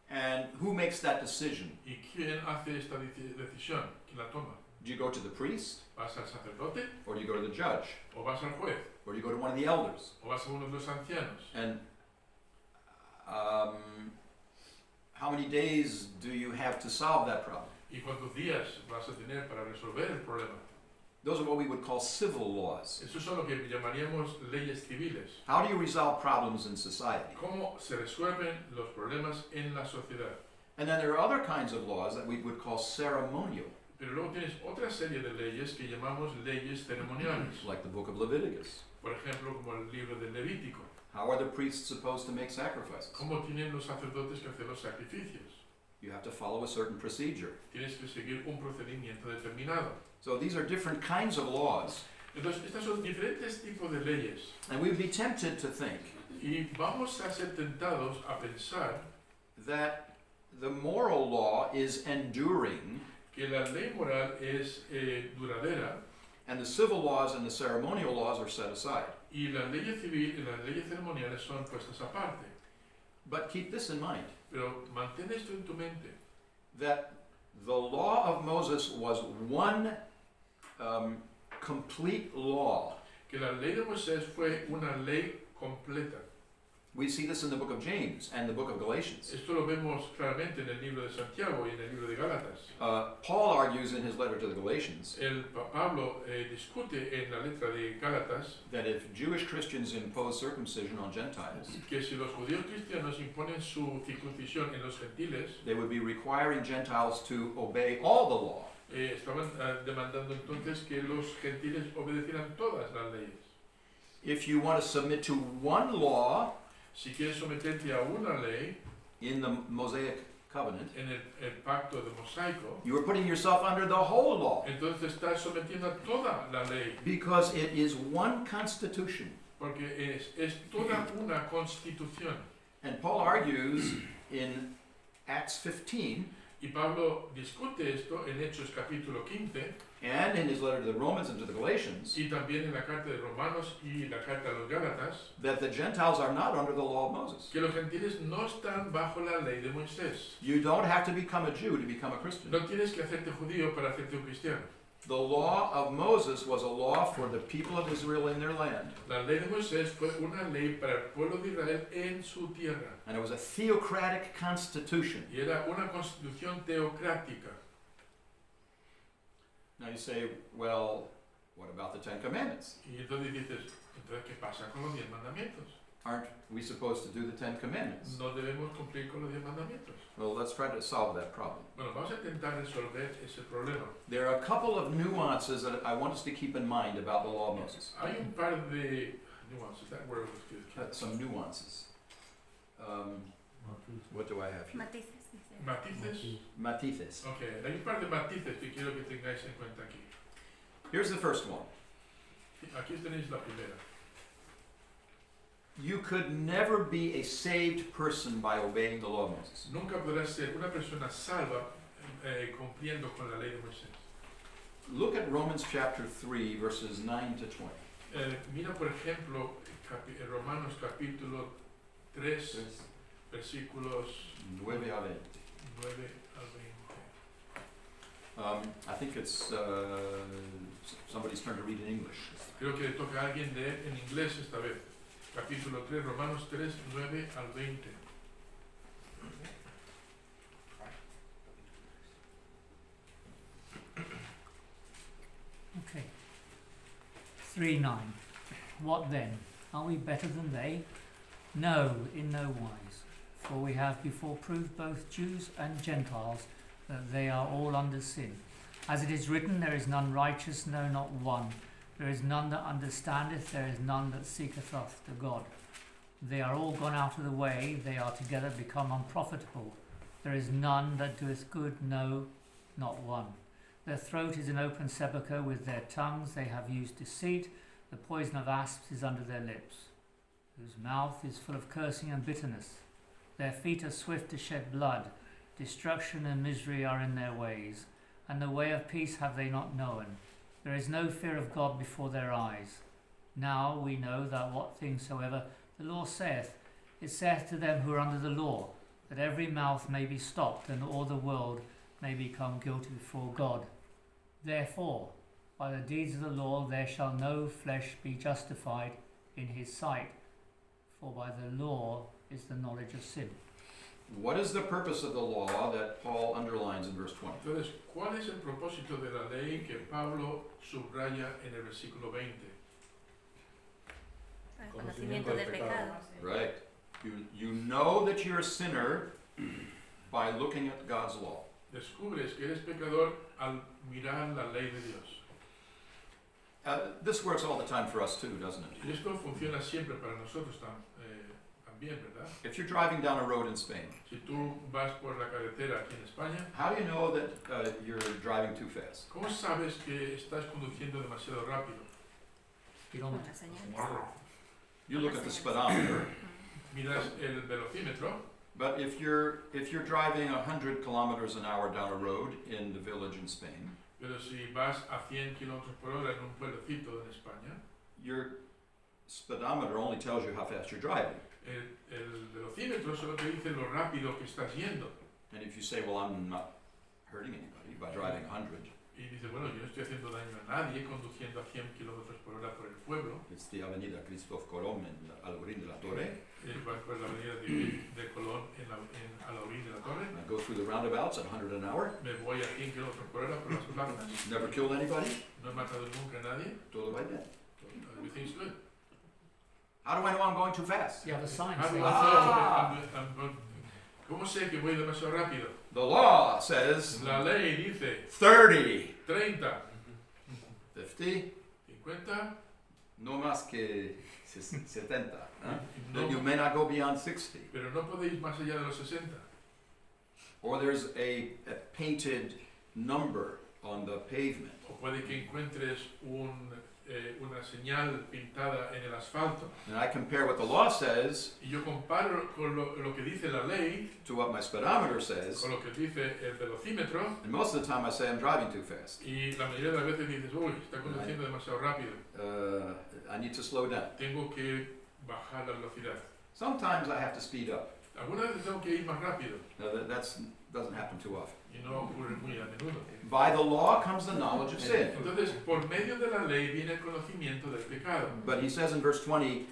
And who makes that decision? ¿Y quién hace esta decisión? ¿Quién la toma? Do you go to the priest, ¿Vas al sacerdote or do you go to the judge, o vas al juez or do you go to one of the elders? o vas a uno de los ancianos? And how many days do you have to solve that problem? ¿Y cuántos días vas a tener para resolver el problema? Those are what we would call civil laws. Eso son lo que llamaríamos leyes civiles. How do you resolve problems in society? ¿Cómo se resuelven los problemas en la sociedad? And then there are other kinds of laws that we would call ceremonial, Pero luego tienes otra serie de leyes que llamamos leyes ceremoniales. like the book of Leviticus. Por ejemplo, como el libro del Levítico. How are the priests supposed to make sacrifices? ¿Cómo tienen los sacerdotes que hacer los sacrificios? You have to follow a certain procedure. Tienes que seguir un procedimiento determinado. So these are different kinds of laws. Entonces, estas son diferentes tipos de leyes. And we would be tempted to think Y vamos a ser tentados a pensar that the moral law is enduring que la ley moral es duradera and the civil laws and the ceremonial laws are set aside. y las leyes civiles y las leyes ceremoniales son puestas aparte. But keep this in mind, Pero mantén esto en tu mente, that the law of Moses was one complete law. que la ley de Moisés fue una ley completa. We see this in the book of James and the book of Galatians. Esto lo vemos claramente en el libro de Santiago y en el libro de Gálatas. Paul argues in his letter to the Galatians Pablo discute en la letra de Gálatas that if Jewish Christians impose circumcision on Gentiles, que si los judíos cristianos imponen su circuncisión en los gentiles, they would be requiring Gentiles to obey all the law. estaban demandando entonces que los gentiles obedecieran todas las leyes. If you want to submit to one law Si quieres someterte a una ley in the Mosaic covenant, en el pacto de Mosaico, you are putting yourself under the whole law entonces estás sometiendo a toda la ley, because it is one constitution. porque es toda una constitución. And Paul argues in Acts 15 Y Pablo discute esto en Hechos capítulo 15 and in his letter to the Romans and to the Galatians, y también en la carta de Romanos y la carta a los Gálatas, that the Gentiles are not under the law of Moses. que los gentiles no están bajo la ley de Moisés. You don't have to become a Jew to become a Christian. No tienes que hacerte judío para hacerte un cristiano. The law of Moses was a law for the people of Israel in their land, La ley de Moisés fue una ley para el pueblo de Israel en su tierra. and it was a theocratic constitution. Y era una constitución teocrática. Now you say, well, what about the Ten Commandments? Y entonces dices, entonces, ¿qué pasa con los 10 mandamientos? Aren't we supposed to do the Ten Commandments? No debemos cumplir con los 10 mandamientos. Well, let's try to solve that problem. Bueno, vamos a intentar resolver ese problema. There are a couple of nuances that I want us to keep in mind about the law of Moses. Hay un par de nuances, that word was good. Some nuances. What do I have here? Matices, dice. Matices. Matices. Ok, hay un par de matices que quiero que tengáis en cuenta aquí. Here's the first one. Aquí tenéis la primera. You could never be a saved person by obeying the law of Moses. Nunca podrás ser una persona salva cumpliendo con la ley de Moisés. Look at Romans chapter 3, verses 9 to 20. Mira, por ejemplo, Romanos capítulo 3, versículos 9 a 20. 9 al 20. I think it's somebody's turn to read in English. Creo que le toca a alguien leer en inglés esta vez. Capítulo 3, Romanos 3, 9 al 20. Okay. 3:9. What then? Are we better than they? No, in no wise. For we have before proved both Jews and Gentiles that they are all under sin. As it is written, there is none righteous, no, not one. There is none that understandeth, there is none that seeketh after God. They are all gone out of the way, they are together become unprofitable. There is none that doeth good, no, not one. Their throat is an open sepulchre, with their tongues they have used deceit. The poison of asps is under their lips, whose mouth is full of cursing and bitterness. Their feet are swift to shed blood. Destruction and misery are in their ways, and the way of peace have they not known. There is no fear of God before their eyes. Now we know that what things soever the law saith, it saith to them who are under the law, that every mouth may be stopped, and all the world may become guilty before God. Therefore, by the deeds of the law there shall no flesh be justified in his sight, for by the law is the knowledge of sin. What is the purpose of the law that Paul underlines in verse 20? Entonces, ¿cuál es el propósito de la ley que Pablo subraya en el versículo 20? El conocimiento del pecado. Right. You know that you're a sinner by looking at God's law. Descubres que eres pecador al mirar la ley de Dios. This works all the time for us too, doesn't it? Y esto funciona siempre para nosotros también, ¿verdad? If you're driving down a road in Spain, Si tú vas por la carretera aquí en España, how do you know that you're driving too fast? ¿cómo sabes que estás conduciendo demasiado rápido? Con las señales. You look at the speedometer, Miras el velocímetro, but if you're driving 100 kilometers an hour down a road in the village in Spain, pero si vas a 100 kilómetros por hora en un pueblecito en España, your speedometer only tells you how fast you're driving. el velocímetro solo te dice lo rápido que estás yendo. And if you say, well, I'm not hurting anybody by driving 100, Y dices, bueno, yo no estoy haciendo daño a nadie conduciendo a 100 kilómetros por hora por el pueblo. it's the Avenida Christoph Colón al orín de la Torre. Vas por la avenida de Colón a la orilla de la torre. I go through the roundabouts at 100 an hour, Me voy a 100 kilómetros por hora por las plazas. never killed anybody, No he matado nunca a nadie. todo va bien. Everything's good. How do I know I'm going too fast? You have a sign How do saying, I Ah. know ¿Cómo sé que voy demasiado rápido? The law says La ley dice 30, 30, 50, 50, no más que 70. Huh? no, Then you may not go beyond 60. pero no podéis más allá de los 60. Or there's a painted number on the pavement. O puede que encuentres una señal pintada en el asfalto and I compare what the law says y yo comparo con lo que dice la ley, to what my speedometer says, con lo que dice el velocímetro, and most of the time I say I'm driving too fast. y la mayoría de las veces dices, uy, está conduciendo demasiado rápido, I need to slow down. tengo que bajar la velocidad. Sometimes I have to speed up. Algunas veces tengo que ir más rápido That doesn't happen too often. y no ocurre muy a menudo. By the law comes the knowledge of sin. Entonces, por medio de la ley viene el conocimiento del pecado. But he says in verse 20,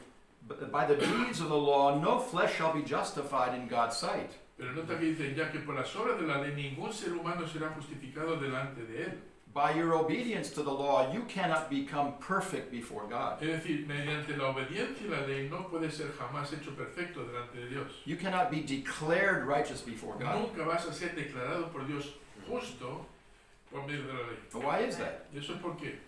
by the deeds of the law, no flesh shall be justified in God's sight. Pero nota que dice, ya que por las obras de la ley ningún ser humano será justificado delante de él. By your obedience to the law, you cannot become perfect before God. Es decir, mediante la obediencia a la ley no puede ser jamás hecho perfecto delante de Dios. You cannot be declared righteous before God. Nunca vas a ser declarado por Dios justo por medio de la ley. Why is that? ¿Y eso es por qué?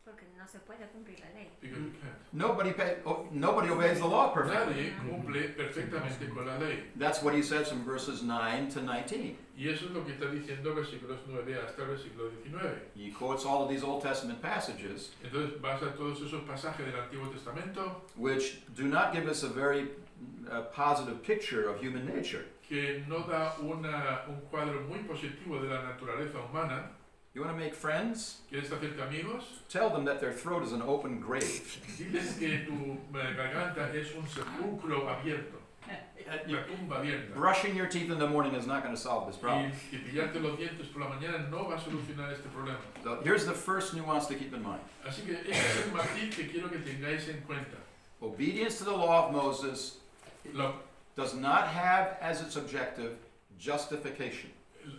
Porque no se puede cumplir la ley. Because you can't. Nobody obeys the law perfectly. Nadie cumple perfectamente con la ley. That's what he says from verses 9 to 19. Y eso es lo que está diciendo versículos 9 hasta el versículo 19. He quotes all of these Old Testament passages, Entonces vas a todos esos pasajes del Antiguo Testamento which do not give us a very positive picture of human nature. que no da un cuadro muy positivo de la naturaleza humana. You want to make friends? ¿Quieres hacerte amigos? Tell them that their throat is an open grave. Diles que tu garganta es un sepulcro abierto, una tumba abierta. Brushing your teeth in the morning is not going to solve this problem. Y pillarte los dientes por la mañana no va a solucionar este problema. So here's the first nuance to keep in mind. Así que este es el matiz que quiero que tengáis en cuenta. Obedience to the law of Moses La does not have as its objective justification.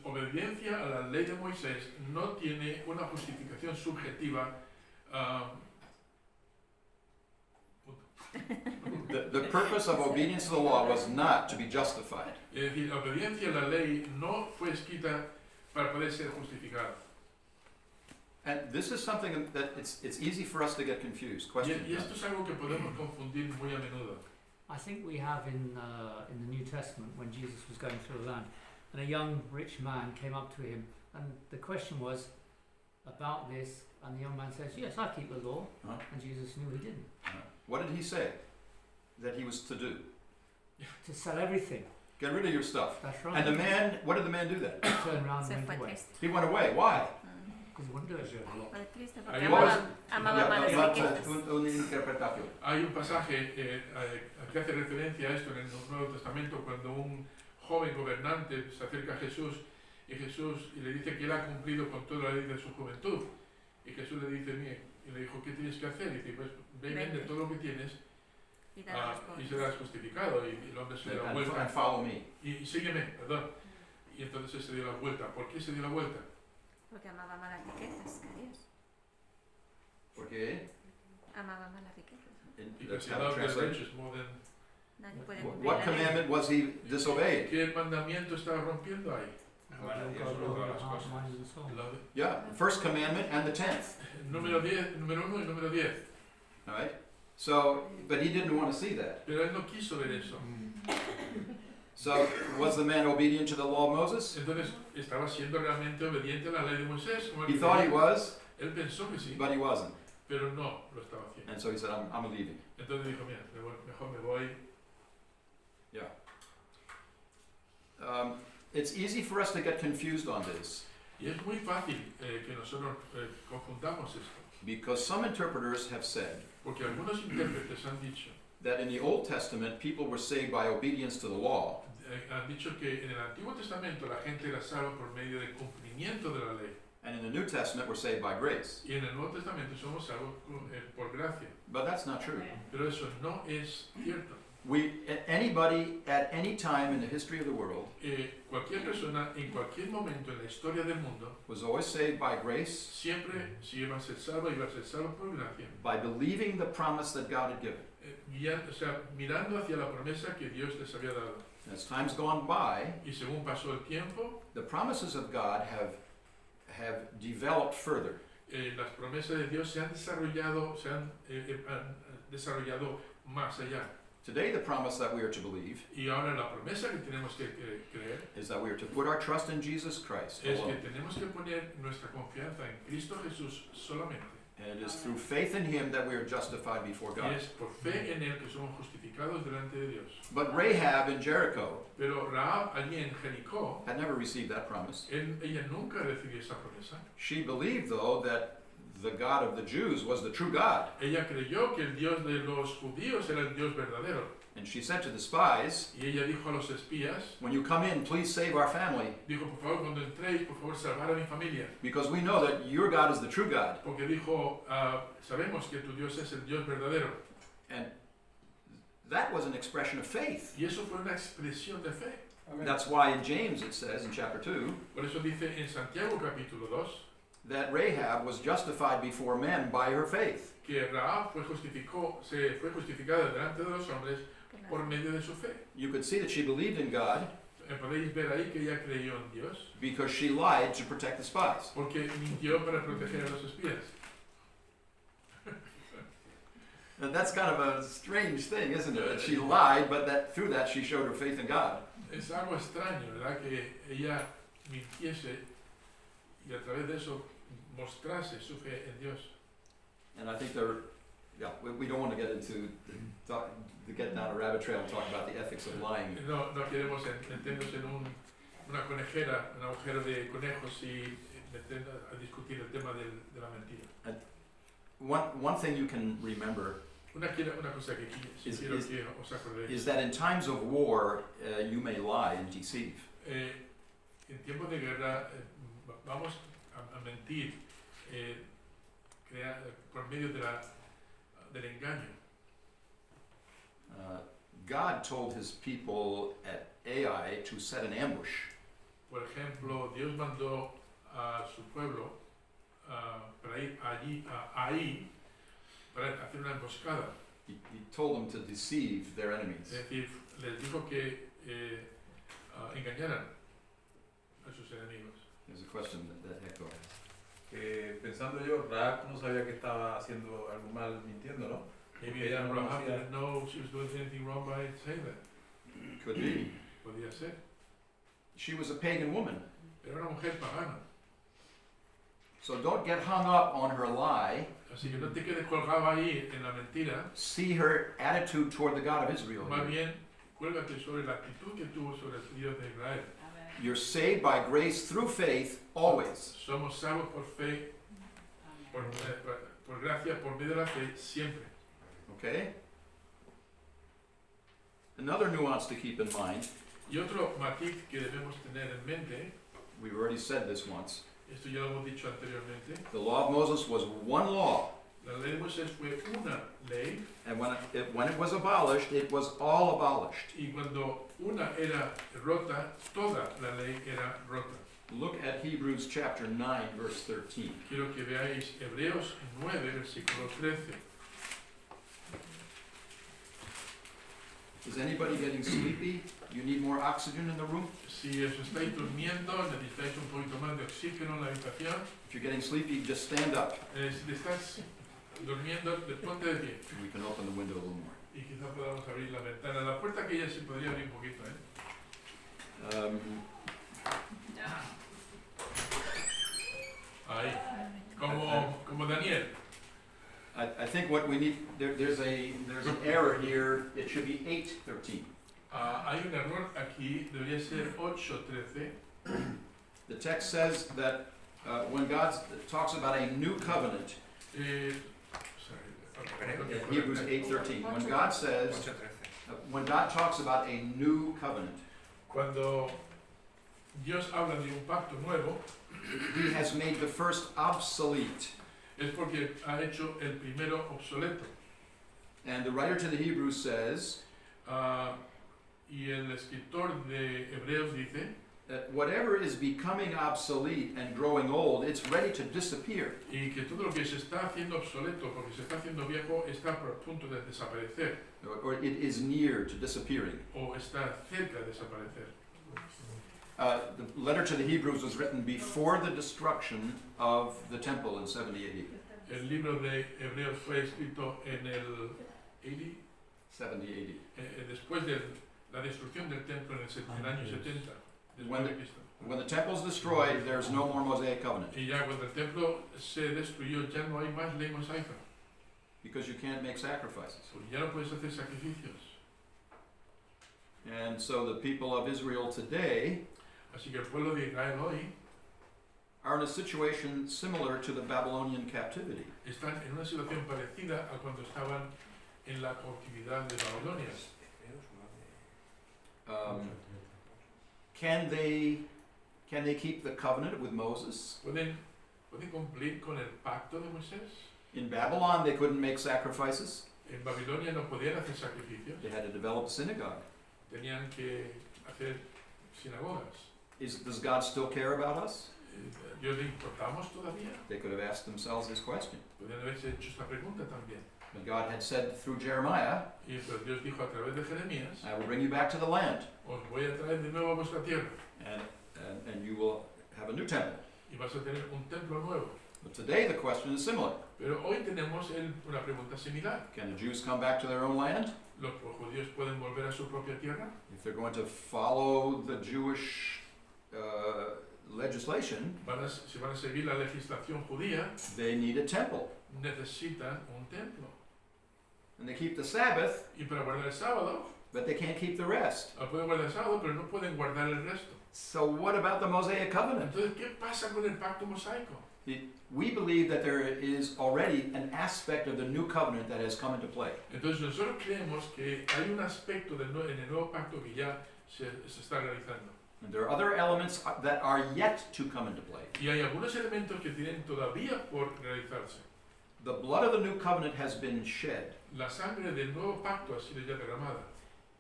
obediencia a la ley de Moisés no tiene una justificación subjetiva. The purpose of obedience to the law was not to be justified. Es decir, la obediencia a la ley no fue escrita para poder ser justificada. And this is something that it's easy for us to get confused. Question. Y esto es algo que podemos confundir muy a menudo. I think we have in the New Testament when Jesus was going through the land, and a young rich man came up to him, and the question was about this, and the young man says, "Yes, I keep the law," Huh? and Jesus knew he didn't. What did he say that he was to do? To sell everything. Get rid of your stuff. That's right. And the man, what did the man do then? He turned around Se and fue went away triste. He went away. Why? because he wouldn't do it. Fue triste Ahí porque vas. amaba más las riquezas. Una interpretación. Hay un pasaje que hace referencia a esto en el Nuevo Testamento cuando un joven gobernante se acerca a Jesús y le dice que él ha cumplido con toda la ley de su juventud. Y Jesús le dice, mire, y le dijo, ¿qué tienes que hacer? Y dice, pues ve y vende todo lo que tienes Y dar las y cosas. serás justificado. Y el hombre se dio la And vuelta. follow me. Y sígueme, perdón. Y entonces él se dio la vuelta. ¿Por qué se dio la vuelta? Porque amaba más las riquezas que a Dios. Okay. Amaba más las riquezas. Because That's he how it loved the translates. riches more than... Nadie puede cumplir What la ley. commandment was he disobeyed? ¿Qué mandamiento estaba rompiendo ahí? Amar a You'll Dios go sobre Lord, todas your las heart, cosas. mind and soul. Love it. Yeah, the first commandment and the 10th. Número 1 y número 10. All right. So, but he didn't want to see that. Pero él no quiso ver eso. So, was the man obedient to the law of Moses? Entonces, ¿estaba siendo realmente obediente a la ley de Moisés? Como él He thought he quería? was, Él pensó que sí, but he wasn't. pero no lo estaba haciendo. And so he said, I'm leaving. Entonces dijo, mira, mejor me voy. Yeah. It's easy for us to get confused on this Y es muy fácil que nosotros confundamos esto. because some interpreters have said Porque algunos intérpretes han dicho that in the Old Testament people were saved by obedience to the law, que en el Antiguo Testamento la gente era salva por medio del cumplimiento de la ley. and in the New Testament we're saved by grace. Y en el Nuevo Testamento somos salvos por gracia. But that's not true. Pero eso no es cierto. Anybody at any time in the history of the world Cualquier persona en cualquier momento en la historia del mundo was always saved by grace, siempre, si iba a ser salvo por gracia. by believing the promise that God had given. Mirando hacia la promesa que Dios les había dado. As time's gone by, Y según pasó el tiempo, the promises of God have developed further. las promesas de Dios se han desarrollado más allá. Today, the promise that we are to believe Y ahora la promesa que tenemos que creer is that we are to put our trust in Jesus Christ es que alone. tenemos que poner nuestra confianza en Cristo Jesús solamente. And it is through faith in Him that we are justified before Y God. es por fe en Él que somos justificados delante de Dios. But Rahab in Jericho Pero Rahab allí en Jericó, had never received that promise. ella nunca recibió esa promesa. She believed, though, that the God of the Jews was the true God. Ella creyó que el Dios de los judíos era el Dios verdadero. And she said to the spies, Y ella dijo a los espías, when you come in, please save our family, dijo, por favor, cuando entréis, por favor, salvar a mi familia. because we know that your God is the true God. Porque dijo, sabemos que tu Dios es el Dios verdadero. And that was an expression of faith. Y eso fue una expresión de fe. That's why in James it says in chapter 2 Por eso dice en Santiago capítulo 2, that Rahab was justified before men by her faith. que Rahab fue justificada delante de los hombres por medio de su fe. You could see that she believed in God Podéis ver ahí que ella creyó en Dios because she lied to protect the spies. porque mintió para proteger a los espías. And that's kind of a strange thing, isn't it? That she lied, but that through that she showed her faith in God. Es algo extraño, ¿verdad? Que ella mintiese y a través de eso mostrase su fe en Dios. And I think we don't want to get into to get down a rabbit trail and talk about the ethics of lying. No queremos meternos en una conejera, un agujero de conejos y meternos a discutir el tema de la mentira. One thing you can remember Una cosa que quiero que os acordéis. is that in times of war, you may lie and deceive. En tiempos de guerra vamos a mentir por medio del engaño. God told His people at Ai to set an ambush. Por ejemplo, Dios mandó a su pueblo para ir ahí para hacer una emboscada. He told them to deceive their enemies. Es decir, les dijo que engañaran a sus enemigos. There's a question that Hector asked. Pensando yo, Rahab no sabía que estaba haciendo algo mal mintiendo, ¿no? Maybe Ella no Rahab conocía. didn't know she was doing anything wrong by saying that. Could be. Podía ser. She was a pagan woman. Pero era una mujer pagana. So don't get hung up on her lie. Así que no te quedes colgado ahí en la mentira. See her attitude toward the God of Israel. Más bien, cuélgate sobre la actitud que tuvo sobre el Dios de Israel. You're saved by grace through faith always. Somos salvos por fe, por gracia, por medio de la fe, siempre. Okay? Another nuance to keep in mind, Y otro matiz que debemos tener en mente, we've already said this once, esto ya lo hemos dicho anteriormente, the law of Moses was one law, la ley de Moisés fue una ley, and when it was abolished, it was all abolished. y cuando una era rota, toda la ley era rota. Look at Hebrews chapter 9, verse 13. Quiero que veáis Hebreos 9, versículo 13. Is anybody getting sleepy? You need more oxygen in the room? Si os estáis durmiendo, necesitáis un poquito más de oxígeno en la habitación. If you're getting sleepy, just stand up. Si estás durmiendo, ponte de pie. We can open the window a little more. Y quizás podamos abrir la ventana. La puerta que ya se podría abrir un poquito, ¿eh? Ahí. Como Daniel. I think what we need, there's an error here. It should be 8:13. Hay un error aquí, debería ser 8:13. The text says that when God talks about a new covenant, Hebrews 8:13, when God talks about a new covenant, Cuando Dios habla de un pacto nuevo, He has made the first obsolete. es porque ha hecho el primero obsoleto. And the writer to the Hebrews says Y el escritor de Hebreos dice that whatever is becoming obsolete and growing old, it's ready to disappear. y que todo lo que se está haciendo obsoleto porque se está haciendo viejo está por punto de desaparecer Or it is near to disappearing. o está cerca de desaparecer. The letter to the Hebrews was written before the destruction of the temple in 70 AD. El libro de Hebreos fue escrito en el 80, 70 AD. Después de la destrucción del templo en el año 70 después de Cristo. When the temple's destroyed, there's no more Mosaic covenant Y ya cuando el templo se destruyó ya no hay más ley mosaica, because you can't make sacrifices. porque ya no puedes hacer sacrificios. And so the people of Israel today Así que el pueblo de Israel hoy are in a situation similar to the Babylonian captivity. están en una situación parecida a cuando estaban en la cautividad de Babilonia. Can they keep the covenant with Moses? ¿Pueden cumplir con el pacto de Moisés? In Babylon, they couldn't make sacrifices. En Babilonia no podían hacer sacrificios, They had to develop a synagogue. tenían que hacer sinagogas. Does God still care about us? ¿Dios le importamos todavía? They could have asked themselves this question. Podrían haberse hecho esta pregunta también. But God had said through Jeremiah, Y entonces Dios dijo a través de Jeremías, I will bring you back to the land, os voy a traer de nuevo a vuestra tierra and you will have a new temple. y vas a tener un templo nuevo. But today the question is similar. Pero hoy tenemos una pregunta similar. Can the Jews come back to their own land? ¿Los judíos pueden volver a su propia tierra? If they're going to follow the Jewish legislation, Si van a seguir la legislación judía, they need a temple. necesitan un templo. And they keep the Sabbath, Y para guardar el sábado, but they can't keep the rest. pueden guardar el sábado, pero no pueden guardar el resto. So what about the Mosaic covenant? Entonces, ¿qué pasa con el pacto mosaico? We believe that there is already an aspect of the new covenant that has come into play. Entonces, nosotros creemos que hay un aspecto en el nuevo pacto que ya se está realizando. And there are other elements that are yet to come into play. Y hay algunos elementos que tienen todavía por realizarse. The blood of the new covenant has been shed, La sangre del nuevo pacto ha sido ya derramada.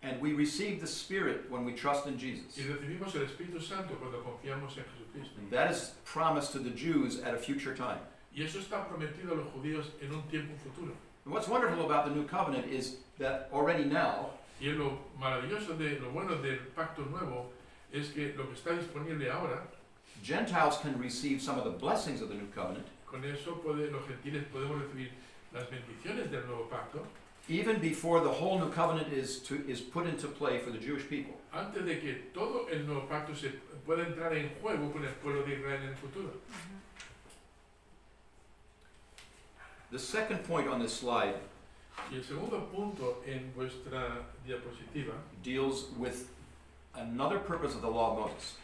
and we receive the Spirit when we trust in Jesus. Y recibimos el Espíritu Santo cuando confiamos en Jesucristo. And that is promised to the Jews at a future time. Y eso está prometido a los judíos en un tiempo futuro. And what's wonderful about the new covenant is that already now, Y es lo maravilloso lo bueno del pacto nuevo es que lo que está disponible ahora, Gentiles can receive some of the blessings of the new covenant, con eso los gentiles podemos recibir las bendiciones del nuevo pacto, even before the whole new covenant is put into play for the Jewish people. antes de que todo el nuevo pacto se pueda entrar en juego con el pueblo de Israel en el futuro. The second point on this slide Y el segundo punto en vuestra diapositiva deals with another purpose of the law of Moses.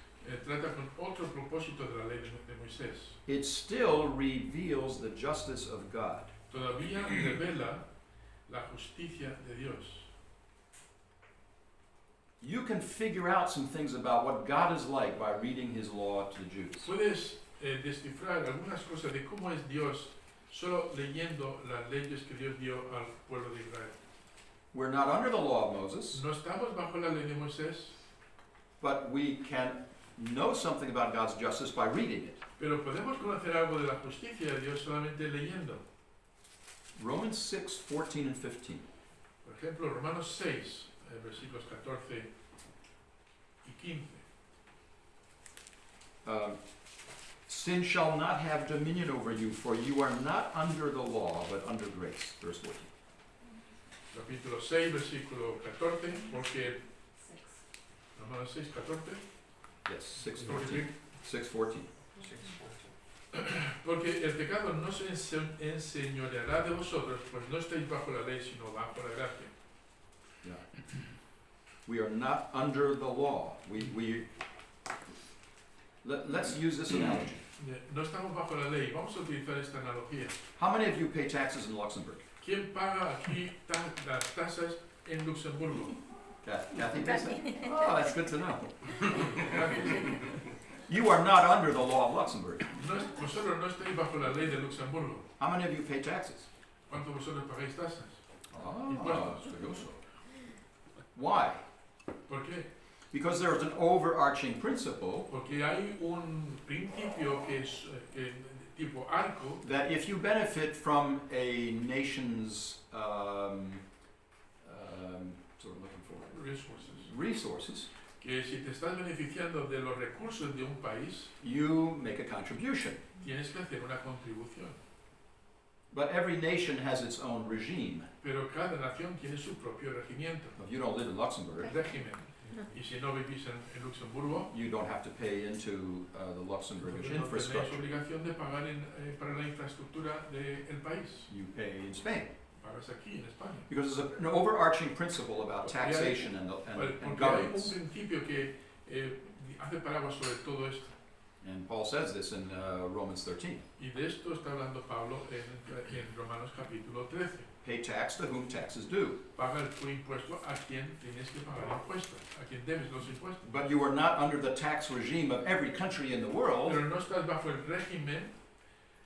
trata con otro propósito de la ley de Moisés. It still reveals the justice of God. Todavía revela la justicia de Dios. You can figure out some things about what God is like by reading His law to the Jews. Puedes descifrar algunas cosas de cómo es Dios solo leyendo las leyes que Dios dio al pueblo de Israel. We're not under the law of Moses, No estamos bajo la ley de Moisés, but we can know something about God's justice by reading it. pero podemos conocer algo de la justicia de Dios solamente leyendo. Romans 6, 14 and 15. Por ejemplo, Romanos 6, versículos 14 y 15. Sin shall not have dominion over you, for you are not under the law, but under grace. Verse 14. Capítulo 6, versículo 14, porque Romanos 6, 14. Yes, 6:14. 6:14. Porque el pecado no se enseñoreará de vosotros, pues no estáis bajo la ley, sino bajo la gracia. Yeah. We are not under the law. Let's use this analogy. No estamos bajo la ley. Vamos a utilizar esta analogía. How many of you pay taxes in Luxembourg? ¿Quién paga aquí las tasas en Luxemburgo? Kathy pays that? Oh, that's good to know. Gracias. You are not under the law of Luxembourg. Vosotros no estáis bajo la ley de Luxemburgo. How many of you pay taxes? ¿Cuántos vosotros pagáis tasas? Oh, curioso. Why? ¿Por qué? Because there is an overarching principle Porque hay un principio que es tipo arco, that if you benefit from a nation's sort of looking for resources, que si te estás beneficiando de los recursos de un país, you make a contribution. tienes que hacer una contribución. But every nation has its own regime. Pero cada nación tiene su propio regimiento, If you don't live in Luxembourg, régimen. Y si no vivís en Luxemburgo, you don't have to pay into the Luxembourgish entonces no tenéis infrastructure. obligación de pagar para la infraestructura del país. You pay in Spain. Pagas aquí en España. Because there's an overarching principle about taxation and Porque hay un governance. principio que hace paraguas sobre todo esto. And Paul says this in Romans 13. Y de esto está hablando Pablo en Romanos capítulo 13. Pay tax to whom tax is due. Paga tu impuesto a quien tienes que pagar impuestos, a quien debes los impuestos. But you are not under the tax regime of every country in the world, Pero no estás bajo el régimen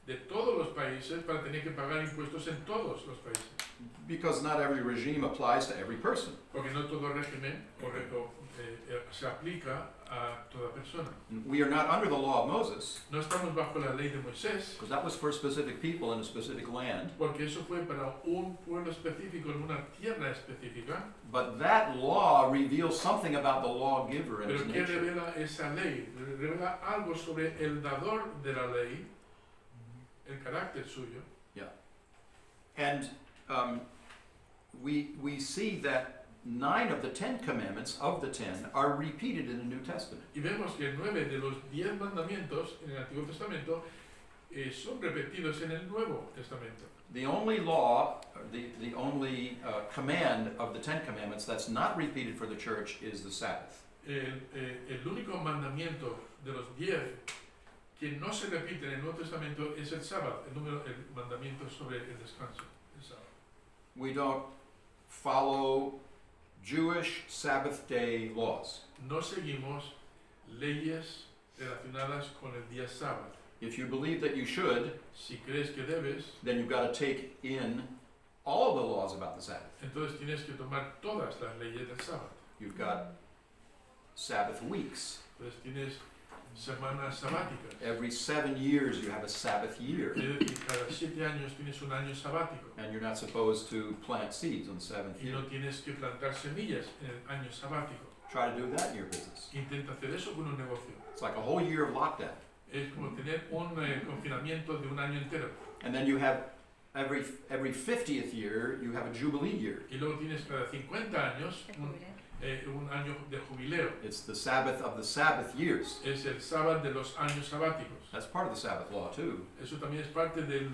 de todos los países para tener que pagar impuestos en todos los países. because not every regime applies to every person. Porque no todo régimen se aplica a toda persona. We are not under the law of Moses, No estamos bajo la ley de Moisés, because that was for specific people in a specific land. porque eso fue para un pueblo específico en una tierra específica. But that law reveals something about the lawgiver and Pero his ¿qué nature. revela esa ley? Revela algo sobre el dador de la ley, el carácter suyo. And we see that 9 of the 10 commandments of the 10 are repeated in the New Testament. Y vemos que 9 de los 10 mandamientos en el Antiguo Testamento son repetidos en el Nuevo Testamento. The only law, the only command of the 10 commandments that's not repeated for the church is the Sabbath. El único mandamiento de los 10 que no se repite en el Nuevo Testamento es el sábado, el mandamiento sobre el descanso. El sábado. We don't follow Jewish Sabbath day laws. No seguimos leyes relacionadas con el día sábado. If you believe that you should, Si crees que debes, then you've got to take in all the laws about the Sabbath. entonces tienes que tomar todas las leyes del sábado. You've got Sabbath weeks. Entonces tienes semanas sabáticas. Every 7 years you have a Sabbath year. Es decir, cada 7 años tienes un año sabático. And you're not supposed to plant seeds on the 7th Y year. no tienes que plantar semillas en el año sabático. Try to do that in your business. Intenta hacer eso con un negocio. It's like a whole year of lockdown. Es como tener un confinamiento de un año entero. And then you have every 50th year you have a jubilee year. Y luego tienes cada 50 años un año de jubileo. It's the Sabbath of the Sabbath years. Es el sábado de los años sabáticos. That's part of the Sabbath law too. Eso también es parte de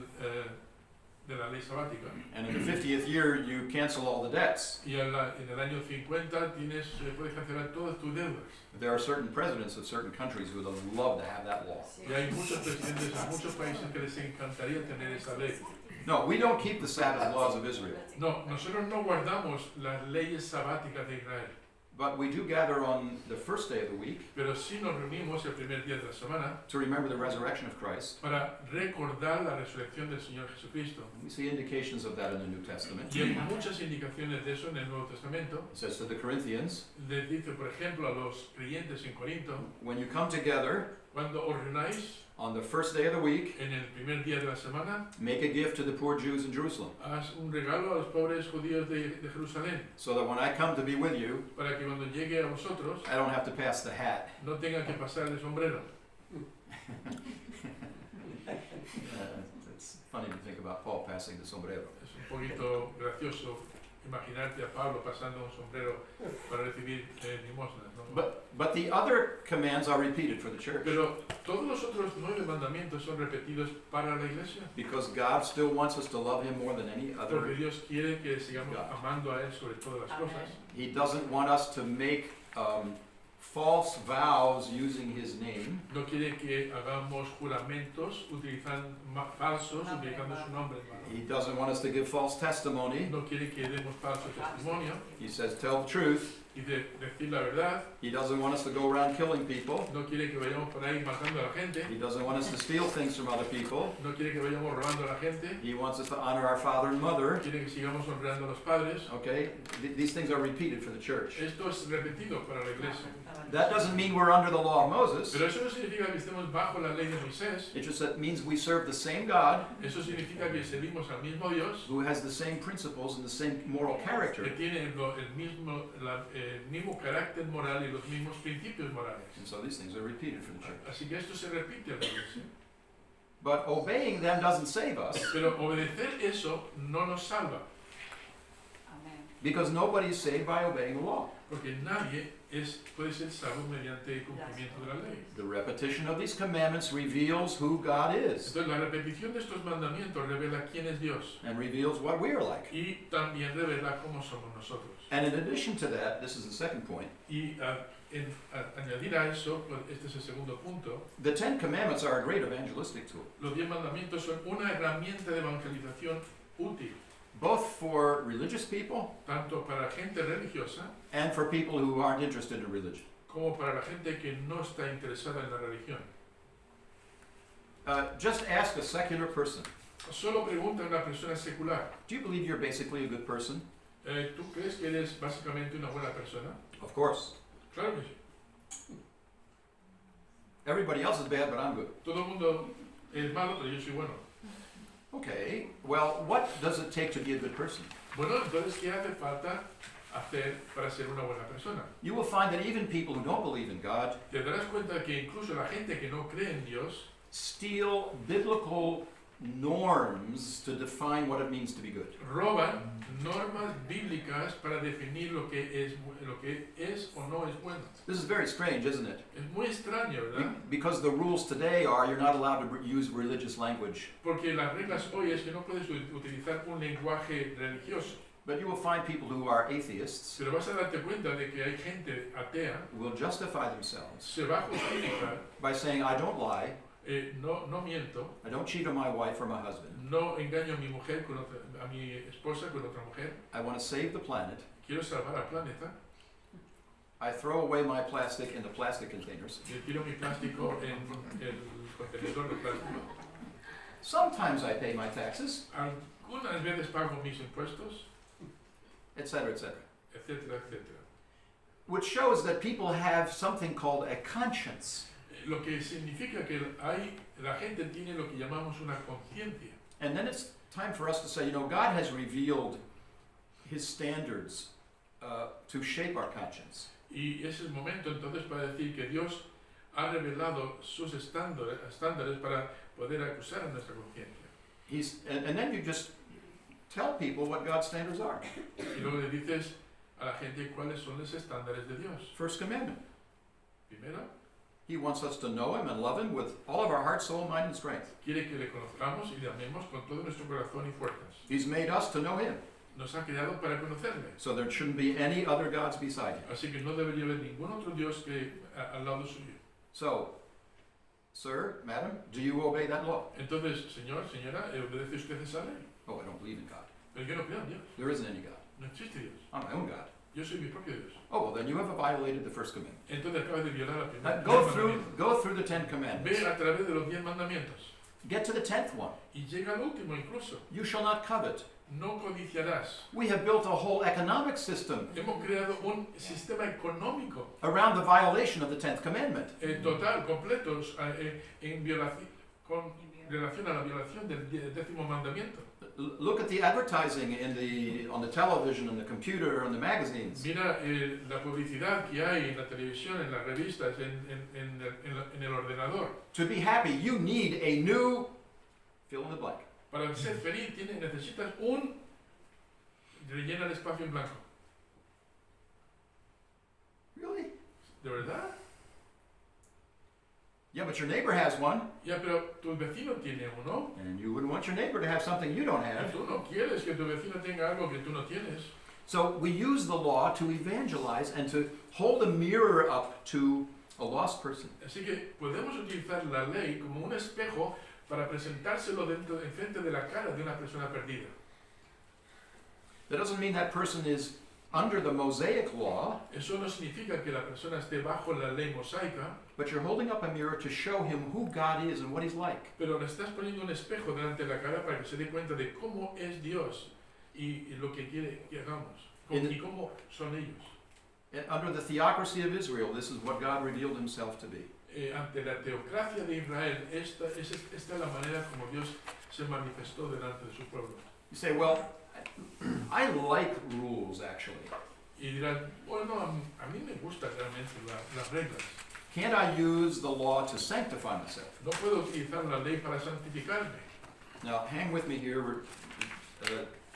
la ley sabática. And in the 50th year you cancel all the debts. Y en el año 50 puedes cancelar todas tus deudas. There are certain presidents of certain countries who would love to have that law. Y hay muchos presidentes en muchos países que les encantaría tener esa ley. No, we don't keep the Sabbath laws of Israel, No, nosotros no guardamos las leyes sabáticas de Israel, but we do gather on the first day of the week pero sí nos reunimos el primer día de la semana to remember the resurrection of Christ. para recordar la resurrección del Señor Jesucristo. We see indications of that in the New Testament. Y hay muchas indicaciones de eso en el Nuevo Testamento. It says to the Corinthians, Les dice, por ejemplo, a los creyentes en Corinto, when you come together cuando os reunáis on the first day of the week, en el primer día de la semana, make a gift to the poor Jews in Jerusalem, haz un regalo a los pobres judíos de Jerusalén, so that when I come to be with you, para que cuando llegue a vosotros I don't have to pass the hat. no tenga que pasar el sombrero. It's funny to think about Paul passing the sombrero. Es un poquito gracioso imaginarte a Pablo pasando un sombrero para recibir limosnas, ¿no? But the other commands are repeated for the church, Pero todos los otros 9 mandamientos son repetidos para la iglesia, because God still wants us to love Him more than any porque other. Dios quiere que sigamos amando a Él sobre todas las cosas. He doesn't want us to make false vows using His name. No quiere que hagamos juramentos falsos utilizando su nombre. He doesn't want us to give false testimony. No quiere que demos falso testimonio. He says, tell the truth. Y decir la verdad. He doesn't want us to go around killing people. No quiere que vayamos por ahí matando a la gente. He doesn't want us to steal things from other people. No quiere que vayamos robando a la gente. He wants us to honor our father and mother. Quiere que sigamos honrando a los padres. Okay? These things are repeated for the church. Esto es repetido para la iglesia. That doesn't mean we're under the law of Moses. Pero eso no significa que estemos bajo la ley de Moisés. It just means we serve the same God Eso significa que servimos al mismo Dios, who has the same principles and the same moral character. que tiene el mismo carácter moral y los mismos principios morales. And so these things are repeated for the church. Así que esto se repite en la iglesia. But obeying them doesn't save us, Pero obedecer eso no nos salva, Amén. because nobody is saved by obeying the law. porque nadie puede ser salvo mediante el cumplimiento de la ley. The repetition of these commandments reveals who God is Entonces la repetición de estos mandamientos revela quién es Dios and reveals what we are like. y también revela cómo somos nosotros. And in addition to that, this is the second point, Y añadir a eso, pues, este es el segundo punto, the Ten Commandments are a great evangelistic tool, los 10 mandamientos son una herramienta de evangelización útil, both for religious people tanto para gente religiosa and for people who aren't interested in religion. como para la gente que no está interesada en la religión. Just ask a secular person, Solo pregunta a una persona secular, do you believe you're basically a good person? ¿tú crees que eres básicamente una buena persona? Of course. Claro que sí. Everybody else is bad, but I'm good. Todo el mundo es malo, pero yo soy bueno. Okay, well, what does it take to be a good person? Bueno, entonces, ¿qué hace falta hacer para ser una buena persona? You will find that even people who don't believe in God Te darás cuenta que incluso la gente que no cree en Dios steal biblical norms to define what it means to be good. roban normas bíblicas para definir lo que es o no es bueno. This is very strange, isn't it? Es muy extraño, ¿verdad? Because the rules today are you're not allowed to use religious language. Porque las reglas hoy es que no puedes utilizar un lenguaje religioso. But you will find people who are atheists Pero vas a darte cuenta de que hay gente atea, who will justify themselves se va a justificar, by saying, I don't lie, no miento, I don't cheat on my wife or my husband, no engaño a mi mujer con otra, a mi esposa con otra mujer, I want to save the planet, quiero salvar al planeta, I throw away my plastic in the plastic containers. yo tiro mi plástico en el contenedor de plástico. Sometimes I pay my taxes, Algunas veces pago mis impuestos, etc., etc. etcétera, etcétera. Which shows that people have something called a conscience. Lo que significa que la gente tiene lo que llamamos una conciencia. And then it's time for us to say, you know, God has revealed His standards to shape our conscience. Y es el momento entonces para decir que Dios ha revelado sus estándares para poder acusar a nuestra conciencia. And then you just tell people what God's standards are. Y luego le dices a la gente cuáles son los estándares de Dios. First commandment. Primero, He wants us to know Him and love Him with all of our heart, soul, mind, and strength. quiere que le conozcamos y le amemos con todo nuestro corazón y fuerzas. He's made us to know Him. Nos ha creado para conocerle. So there shouldn't be any other gods beside Him. Así que no debería haber ningún otro Dios que al lado suyo. So, sir, madam, do you obey that law? Entonces, señor, señora, ¿obedece usted esa ley? Oh, I don't believe in God. Pero yo no creo en Dios. There isn't any God. No existe Dios. I'm my own God. Yo soy mi propio Dios. Oh, well, then you have violated the first commandment. Entonces acabas de violar la Now, primera. go through the Ten Commandments. Ve a través de los 10 mandamientos. Get to the 10th one. Y llega al último incluso. You shall not covet. No codiciarás. We have built a whole economic system Hemos creado un sistema económico around the violation of the 10th commandment. total, completo, en con relación a la violación del 10º mandamiento. Look at the advertising on the television, on the computer, on the magazines. Mira la publicidad que hay en la televisión, en las revistas, en el ordenador. To be happy, you need a new fill in the blank. Para ser feliz necesitas rellena el espacio en blanco. Really? ¿De verdad? Yeah, but your neighbor has one, Ya, pero tu vecino tiene uno. and you wouldn't want your neighbor to have something you don't Y have. tú no quieres que tu vecino tenga algo que tú no tienes. So we use the law to evangelize and to hold a mirror up to a lost person. Así que podemos utilizar la ley como un espejo para presentárselo enfrente de la cara de una persona perdida. That doesn't mean that person is under the Mosaic law, Eso no significa que la persona esté bajo la ley mosaica, but you're holding up a mirror to show him who God is and what He's like. pero le estás poniendo un espejo delante de la cara para que se dé cuenta de cómo es Dios y lo que quiere que hagamos y cómo son ellos. And under the theocracy of Israel, this is what God revealed Himself to be. Ante la teocracia de Israel, esta es la manera como Dios se manifestó delante de su pueblo. You say, well, I like rules actually. Y dirán, bueno, a mí me gustan realmente las reglas. Can't I use the law to sanctify myself? No puedo utilizar la ley para santificarme. Now, hang with me here.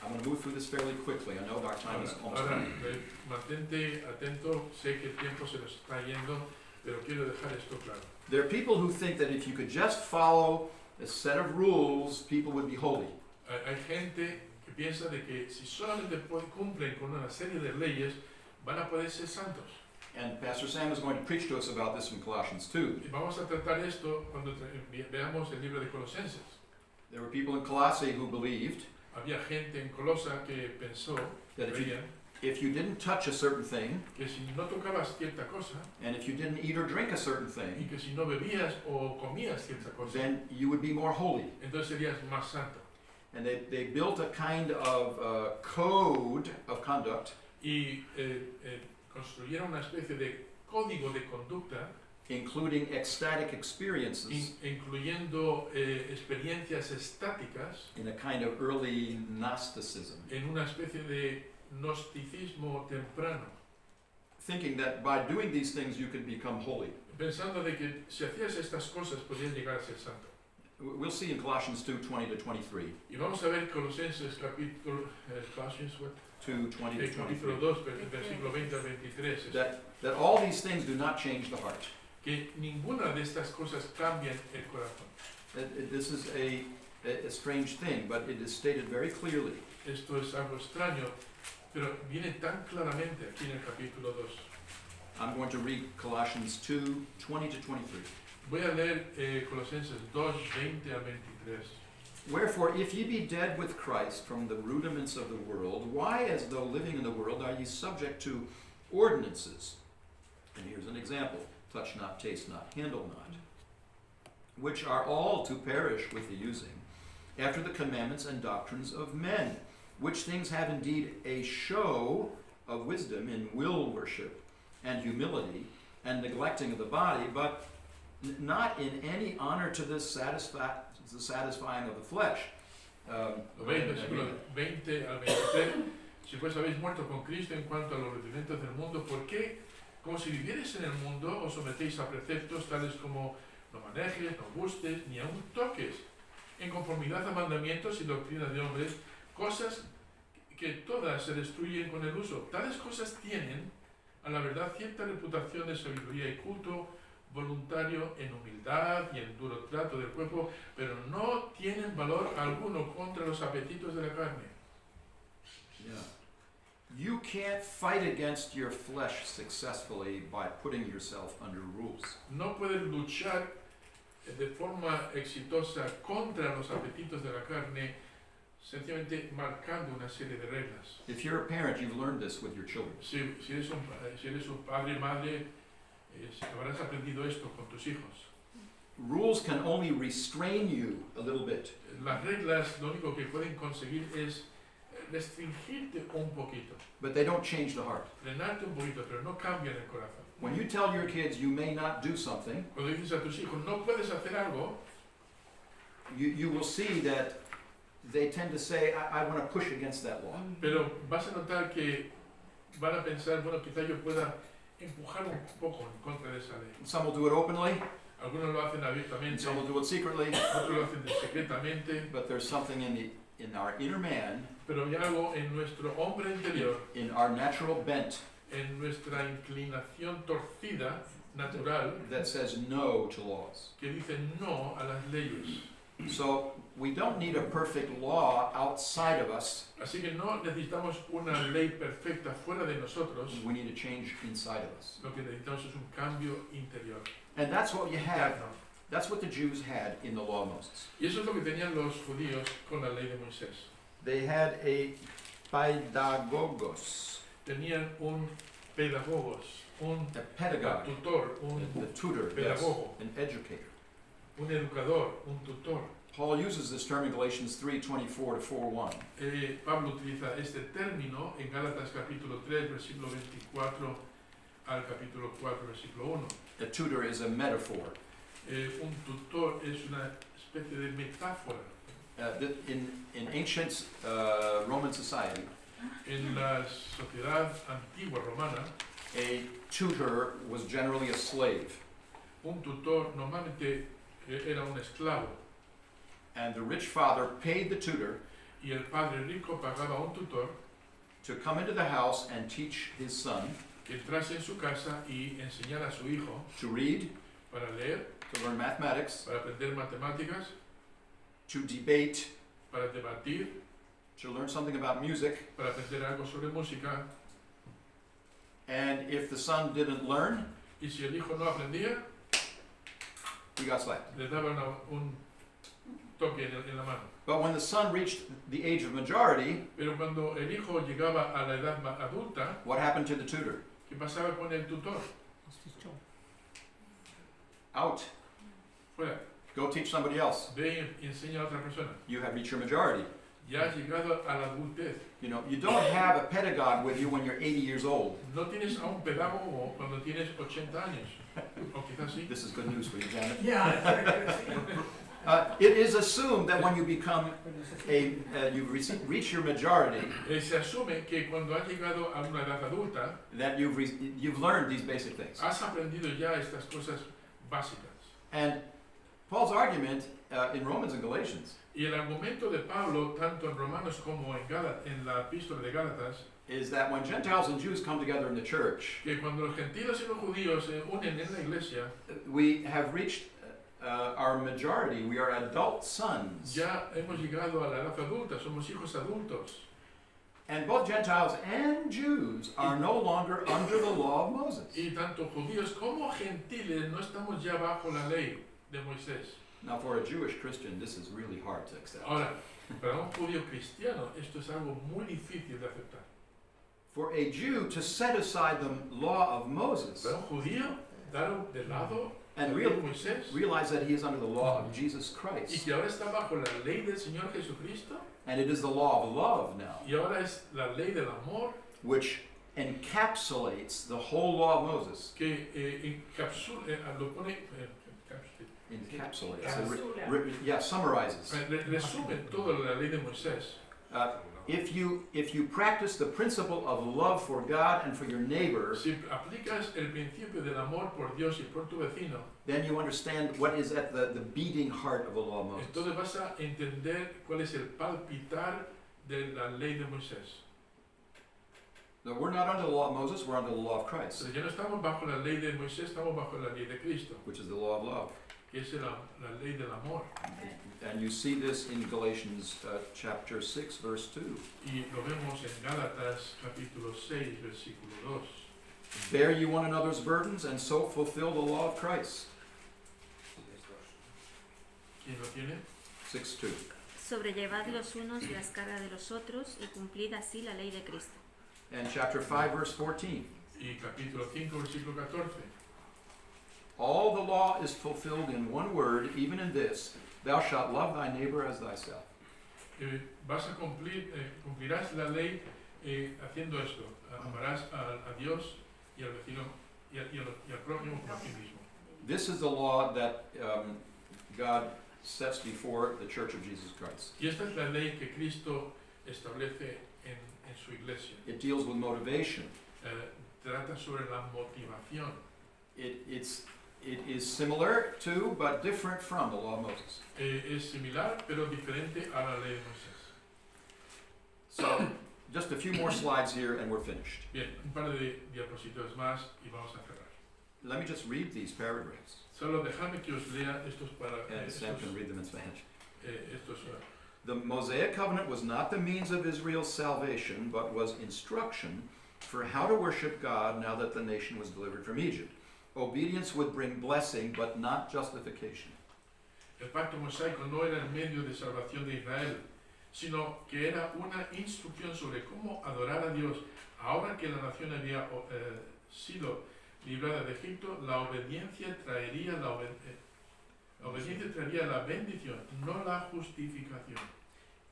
I'm going to move through this fairly quickly. I know our time is almost Ahora, running. mantente atento, sé que el tiempo se nos está yendo, pero quiero dejar esto claro. There are people who think that if you could just follow a set of rules, people would be holy. Hay gente que piensa de que si solamente cumplen con una serie de leyes, van a poder ser santos. And Pastor Sam is going to preach to us about this from Colossians 2. Y vamos a tratar esto cuando veamos el libro de Colosenses. There were people in Colossae who believed Había gente en Colosa que pensó, that creían, if you didn't touch a certain thing, que si no tocabas cierta cosa, and if you didn't eat or drink a certain y thing, que si no bebías o comías cierta cosa, then you would be more holy. entonces serías más santo. And they built a kind of code of conduct, Y construyeron una especie de código de conducta, including ecstatic experiences incluyendo experiencias estáticas, in a kind of early Gnosticism, en una especie de gnosticismo temprano, thinking that by doing these things you could become holy. pensando de que si hacías estas cosas podías llegar a ser santo. We'll see in Colossians 2:20 to 23. Y vamos a ver Colosenses capítulo, Colossians, what? 2:20 to Capítulo 23. 2, versículo 20 al 23. That all these things do not change the heart. Que ninguna de estas cosas cambian el corazón. This is a strange thing, but it is stated very clearly. Esto es algo extraño, pero viene tan claramente aquí en el capítulo 2. I'm going to read Colossians 2:20 to 23. Voy a leer Colosenses 2, 20 al 23. Wherefore, if ye be dead with Christ from the rudiments of the world, why, as though living in the world, are ye subject to ordinances? And here's an example: touch not, taste not, handle not, which are all to perish with the using, after the commandments and doctrines of men, which things have indeed a show of wisdom in will worship and humility and neglecting of the body, but not in any honor to the satisfying of the flesh. Lo veis, versículo 20 al 23. Si pues habéis muerto con Cristo en cuanto a los rudimentos del mundo, ¿por qué, como si vivierais en el mundo, os sometéis a preceptos tales como no manejes, no gustes, ni aun toques, en conformidad a mandamientos y doctrinas de hombres, cosas que todas se destruyen con el uso? Tales cosas tienen, a la verdad, cierta reputación de sabiduría y culto voluntario en humildad y en duro trato del cuerpo, pero no tienen valor alguno contra los apetitos de la carne. Yeah. You can't fight against your flesh successfully by putting yourself under rules. No puedes luchar de forma exitosa contra los apetitos de la carne sencillamente marcando una serie de reglas. If you're a parent, you've learned this with your children. Si eres un padre y madre, habrás aprendido esto con tus hijos. Rules can only restrain you a little bit. Las reglas lo único que pueden conseguir es restringirte un poquito, But they don't change the heart. frenarte un poquito, pero no cambian el corazón. When you tell your kids you may not do something, Cuando dices a tus hijos no puedes hacer algo, you will see that they tend to say, I want to push against that law. pero vas a notar que van a pensar, bueno, quizá yo pueda empujar un poco en contra de esa ley. Some will do it openly, Algunos lo hacen and abiertamente, some will do it secretly, otros lo hacen secretamente, but there's something in our inner man, pero hay algo en nuestro hombre interior, in our natural bent, en nuestra inclinación torcida, natural, that says no to laws. que dice no a las leyes. So we don't need a perfect law outside of us. Así que no necesitamos una ley perfecta fuera de nosotros, We need a change inside of us. lo que necesitamos es un cambio interior. And that's what you have. That's what the Jews had in the law of Moses. Y eso es lo que tenían los judíos con la ley de Moisés. They had a pedagogos, Tenían un pedagogos, un a pedagogue, tutor, the un tutor, yes, pedagogo, an educator. un educador, un tutor. Paul uses this term in Galatians 3:24 to 4:1. Pablo utiliza este término en Gálatas capítulo 3, versículo 24 al capítulo 4, versículo 1. A tutor is a metaphor. Un tutor es una especie de metáfora. In ancient Roman society, En la sociedad antigua romana, a tutor was generally a slave. un tutor normalmente era un esclavo, and the rich father paid the tutor y el padre rico pagaba a un tutor to come into the house and teach his son que entrase en su casa y enseñara a su hijo to read, para leer, to learn mathematics, para aprender matemáticas, to debate, para debatir, to learn something about music, para aprender algo sobre música, and if the son didn't learn, y si el hijo no aprendía, he got slapped. le daban un toque en la mano. But when the son reached the age of majority, Pero cuando el hijo llegaba a la edad adulta, what happened to the tutor? ¿qué pasaba con el tutor? Lost his job. Out. Fuera, Go teach somebody else. ve y enseña a otra persona. You have reached your majority. Ya has llegado a la adultez. You know, you don't have a pedagogue with you when you're 80 years old. No tienes a un pedagogo cuando tienes 80 años. O quizás sí. This is good news for you, Janet. Yeah, it's very good. It is assumed that when you become reach your majority, Se asume que cuando has llegado a una edad adulta, that you've learned these basic things. has aprendido ya estas cosas básicas. And Paul's argument in Romans and Galatians Y el argumento de Pablo, tanto en Romanos como en la epístola de Gálatas, is that when Gentiles and Jews come together in the church, que cuando los gentiles y los judíos se unen en la iglesia, we have reached our majority. We are adult sons. ya hemos llegado a la edad adulta, somos hijos adultos. And both Gentiles and Jews are no longer under the law of Moses. Y tanto judíos como gentiles no estamos ya bajo la ley de Moisés. Now, for a Jewish Christian, this is really hard to accept. Ahora, para un judío cristiano, esto es algo muy difícil de aceptar. For a Jew to set aside the law of Moses Para un judío, dar de lado and la ley de Moisés realize that he is under the law of Jesus y Christ, que ahora está bajo la ley del Señor Jesucristo and it is the law of love now, y ahora es la ley del amor which encapsulates the whole law of Moses. que lo pone, Encapsulates. Encapsula. Summarizes. resume toda la ley de Moisés. If you practice the principle of love for God and for your neighbor, Si aplicas el principio del amor por Dios y por tu vecino, then you understand what is at the beating heart of the law of Moses. entonces vas a entender cuál es el palpitar de la ley de Moisés. No, we're not under the law of Moses, we're under the law of Christ, Entonces ya no estamos bajo la ley de Moisés, estamos bajo la ley de Cristo, which is the law of love. que es la ley del amor. And you see this in Galatians chapter 6, verse 2. Y lo vemos en Gálatas capítulo 6, versículo 2. Bear you one another's burdens, and so fulfill the law of Christ. ¿Quién lo tiene? 6:2. Sobrellevad los unos las cargas de los otros y cumplid así la ley de Cristo. And chapter 5, verse 14. Y capítulo 5, versículo 14. All the law is fulfilled in one word, even in this, thou shalt love thy neighbor as thyself. Vas a cumplirás la ley haciendo esto. Amarás a Dios y al vecino y al prójimo como a ti mismo. This is the law that God sets before the Church of Jesus Christ. Y esta es la ley que Cristo establece en su iglesia. It deals with motivation. Trata sobre la motivación. It is similar to, but different from, the law of Moses. Es similar, pero diferente a la ley de Moisés. So, just a few more slides here and we're finished. Bien, un par de diapositivas más y vamos a cerrar. Let me just read these paragraphs. Solo dejadme que os lea estos And Sam can read them in Spanish. estos The Mosaic covenant was not the means of Israel's salvation, but was instruction for how to worship God now that the nation was delivered from Egypt. Obedience would bring blessing, but not justification. El pacto mosaico no era el medio de salvación de Israel, sino que era una instrucción sobre cómo adorar a Dios. Ahora que la nación había sido librada de Egipto, la obediencia traería la bendición, no la justificación.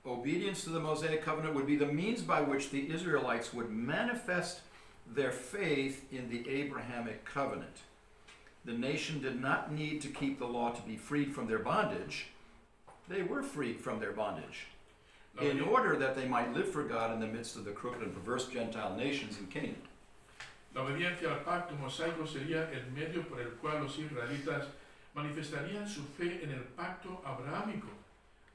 Obedience to the Mosaic covenant would be the means by which the Israelites would manifest their faith in the Abrahamic covenant. The nation did not need to keep the law to be freed from their bondage. They were freed from their bondage in order that they might live for God in the midst of the crooked and perverse Gentile nations in Canaan. La obediencia al pacto mosaico sería el medio por el cual los israelitas manifestarían su fe en el pacto abrahámico.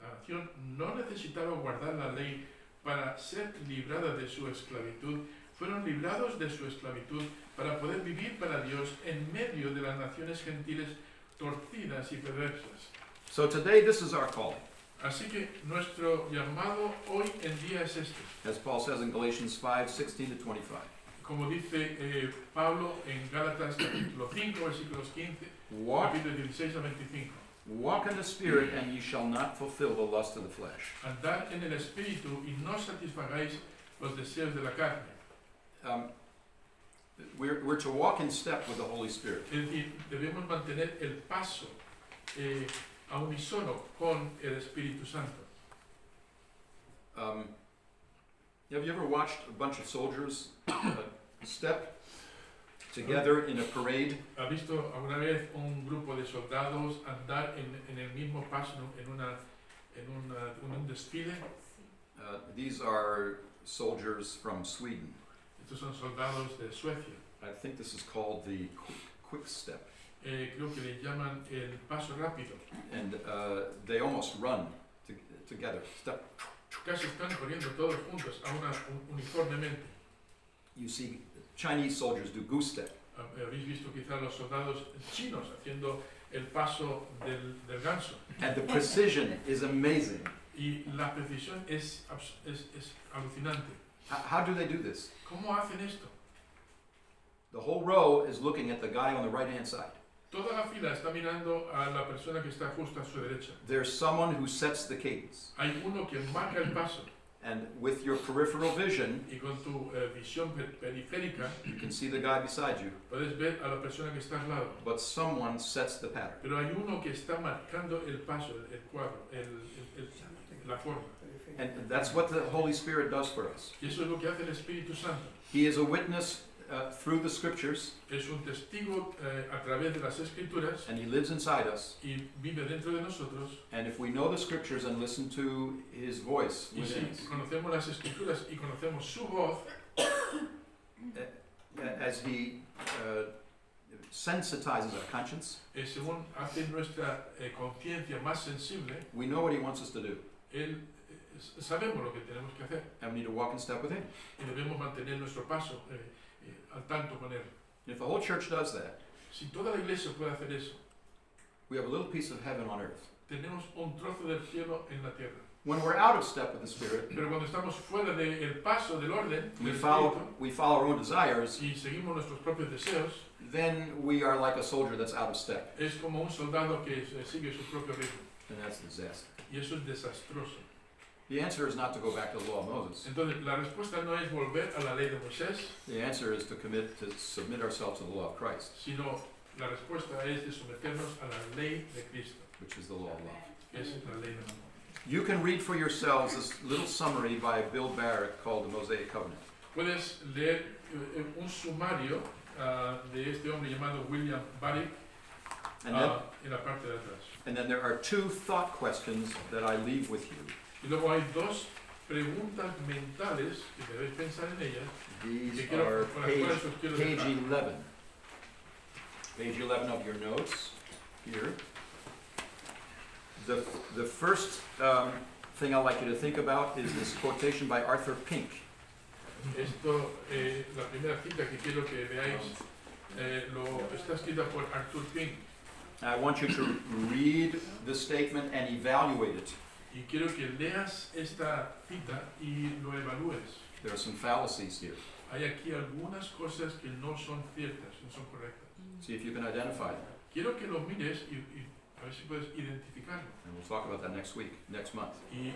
La nación no necesitaba guardar la ley para ser librada de su esclavitud, fueron librados de su esclavitud para poder vivir para Dios en medio de las naciones gentiles torcidas y perversas. So today, this is our calling. Así que nuestro llamado hoy en día es este. As Paul says in Galatians 5:16 to 25. Como dice Pablo en Gálatas capítulo 5, versículos 15, Walk, capítulo 16 a 25. walk in the Spirit, and ye shall not fulfill the lust of the flesh. Andad en el Espíritu y no satisfagáis los deseos de la carne. We're to walk in step with the Holy Spirit. Es decir, debemos mantener el paso a unísono con el Espíritu Santo. Have you ever watched a bunch of soldiers step together in a parade? ¿Ha visto alguna vez un grupo de soldados andar en el mismo paso en un desfile? These are soldiers from Sweden. Estos son soldados de Suecia. I think this is called the quick step. Creo que le llaman el paso rápido. And they almost run together. Step. Casi están corriendo todos juntos, uniformemente. You see Chinese soldiers do goose step. Habéis visto quizás los soldados chinos haciendo el paso del ganso. And the precision is amazing. Y la precisión es alucinante. How do they do this? ¿Cómo hacen esto? The whole row is looking at the guy on the right-hand side. Toda la fila está mirando a la persona que está justo a su derecha. There's someone who sets the cadence. Hay uno que marca el paso. And with your peripheral vision, Y con tu visión periférica you can see the guy beside you, puedes ver a la persona que está al lado. but someone sets the pattern. Pero hay uno que está marcando el paso, el cuadro, la forma. And that's what the Holy Spirit does for us. Y eso es lo que hace el Espíritu Santo. He is a witness through the scriptures, Es un testigo a través de las Escrituras and he lives inside us. y vive dentro de nosotros. And if we know the scriptures and listen to his voice Y si within us, conocemos las Escrituras y conocemos su voz, as he sensitizes our conscience, según hace nuestra conciencia más sensible, we know what he wants us to do. Sabemos lo que tenemos que hacer And we need to walk in step with him. y debemos mantener nuestro paso al tanto con él. And if the whole church does that, Si toda la iglesia puede hacer eso, we have a little piece of heaven on earth. tenemos un trozo del cielo en la tierra. When we're out of step with the Spirit, Pero cuando estamos fuera del paso del orden, we del follow Espíritu, our own desires, y seguimos nuestros propios deseos, then we are like a soldier that's out of step. es como un soldado que sigue su propio ritmo. And that's a disaster. Y eso es desastroso. The answer is not to go back to the law of Moses. Entonces, la respuesta no es volver a la ley de Moisés, The answer is to submit ourselves to the law of Christ, sino la respuesta es de someternos a la ley de Cristo, which is the law of love. que es la ley del amor. You can read for yourselves this little summary by Bill Barrett called the Mosaic Covenant. Puedes leer un sumario de este hombre llamado William Barrick And then, en la parte de atrás. and then there are two thought questions that I leave with you. Y luego hay dos preguntas mentales que debéis pensar en ellas, These que are con las cuales os quiero page dejar. 11. Page 11 of your notes here. The first thing I'd like you to think about is this quotation by Arthur Pink. Esto, la primera cita que quiero que veáis, está escrita por Arthur Pink. I want you to read the statement and evaluate it. Y quiero que leas esta cita y lo evalúes. There are some fallacies here. Hay aquí algunas cosas que no son ciertas, no son correctas. See if you can identify them. Quiero que lo mires y a ver si puedes identificarlo. And we'll talk about that next month. Y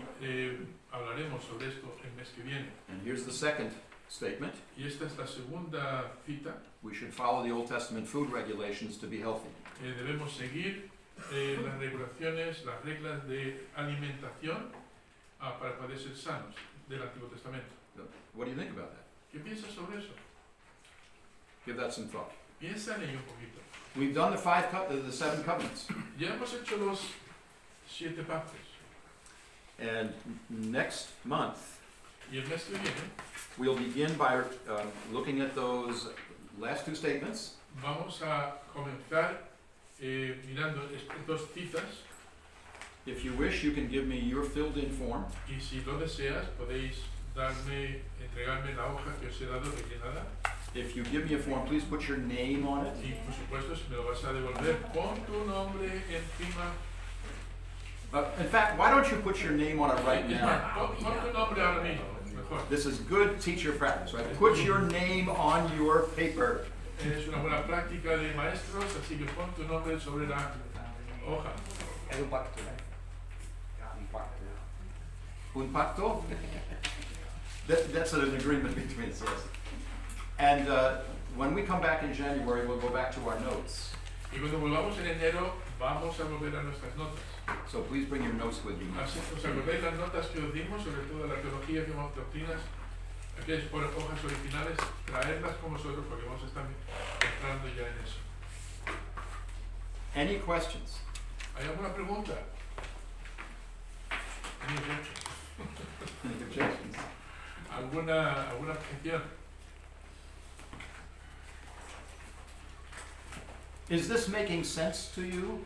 hablaremos sobre esto el mes que viene. And here's the second statement. Y esta es la segunda cita. We should follow the Old Testament food regulations to be healthy. Debemos seguir las regulaciones, las reglas de alimentación para poder ser sanos del Antiguo Testamento. What do you think about that? ¿Qué piensas sobre eso? Give that some thought. Piensa en ello un poquito. We've done the 7 covenants. Ya hemos hecho los 7 pactos. And next month, Y el mes que viene we'll begin by looking at those last two statements. Vamos a comenzar mirando estas dos citas If you wish, you can give me your filled-in form. y si lo deseas podéis entregarme la hoja que os he dado rellenada If you give me a form, please put your name on it. y por supuesto si me lo vas a devolver pon tu nombre encima. In fact, why don't you put your name on it right now? Pon tu nombre ahora mismo, mejor. This is good teacher practice, right? Put your name on your paper. Es una buena práctica de maestros, así que pon tu nombre sobre la hoja. Es un pacto, ¿eh? Un pacto. Un pacto? That's an agreement between us, yes. And when we come back in January, we'll go back to our notes. Y cuando volvamos en enero, vamos a volver a nuestras notas. So please bring your notes with you. Así os acordáis las notas que os dimos sobre toda la teología que hemos doctrinas, aquellas por hojas originales, traerlas con vosotros porque vamos a estar entrando ya en eso. Any questions? ¿Hay alguna pregunta? Any objection? Any objections? ¿Alguna objeción? Is this making sense to you?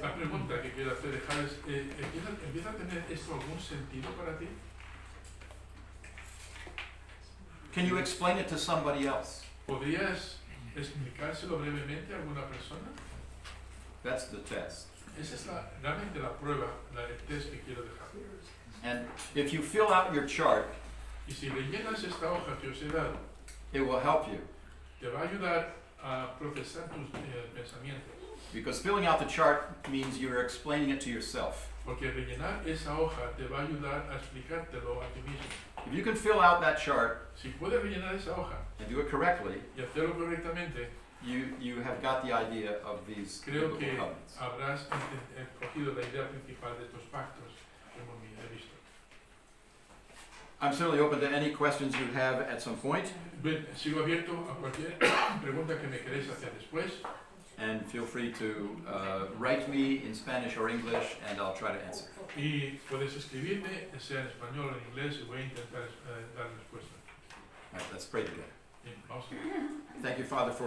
La pregunta que quiero hacer es, ¿empieza a tener esto algún sentido para ti? Can you explain it to somebody else? ¿Podrías explicárselo brevemente a alguna persona? That's the test. Esa es realmente la prueba, el test que quiero dejar. And if you fill out your chart, Y si rellenas esta hoja que os he dado, it will help you. te va a ayudar a procesar tus pensamientos. Because filling out the chart means you're explaining it to yourself. Porque rellenar esa hoja te va a ayudar a explicártelo a ti mismo. If you can fill out that chart Si puedes rellenar esa hoja and do it correctly, y hacerlo correctamente, you have got the idea of these creo biblical que covenants. habrás cogido la idea principal de estos pactos que hemos visto. I'm certainly open to any questions you have at some point, Bien, sigo abierto a cualquier pregunta que me queréis hacer después and feel free to write me in Spanish or English, and I'll try to answer. y puedes escribirme, sea en español o en inglés, y voy a intentar dar respuesta. All right, let's pray together. Bien, vamos a ver. Thank you, Father, for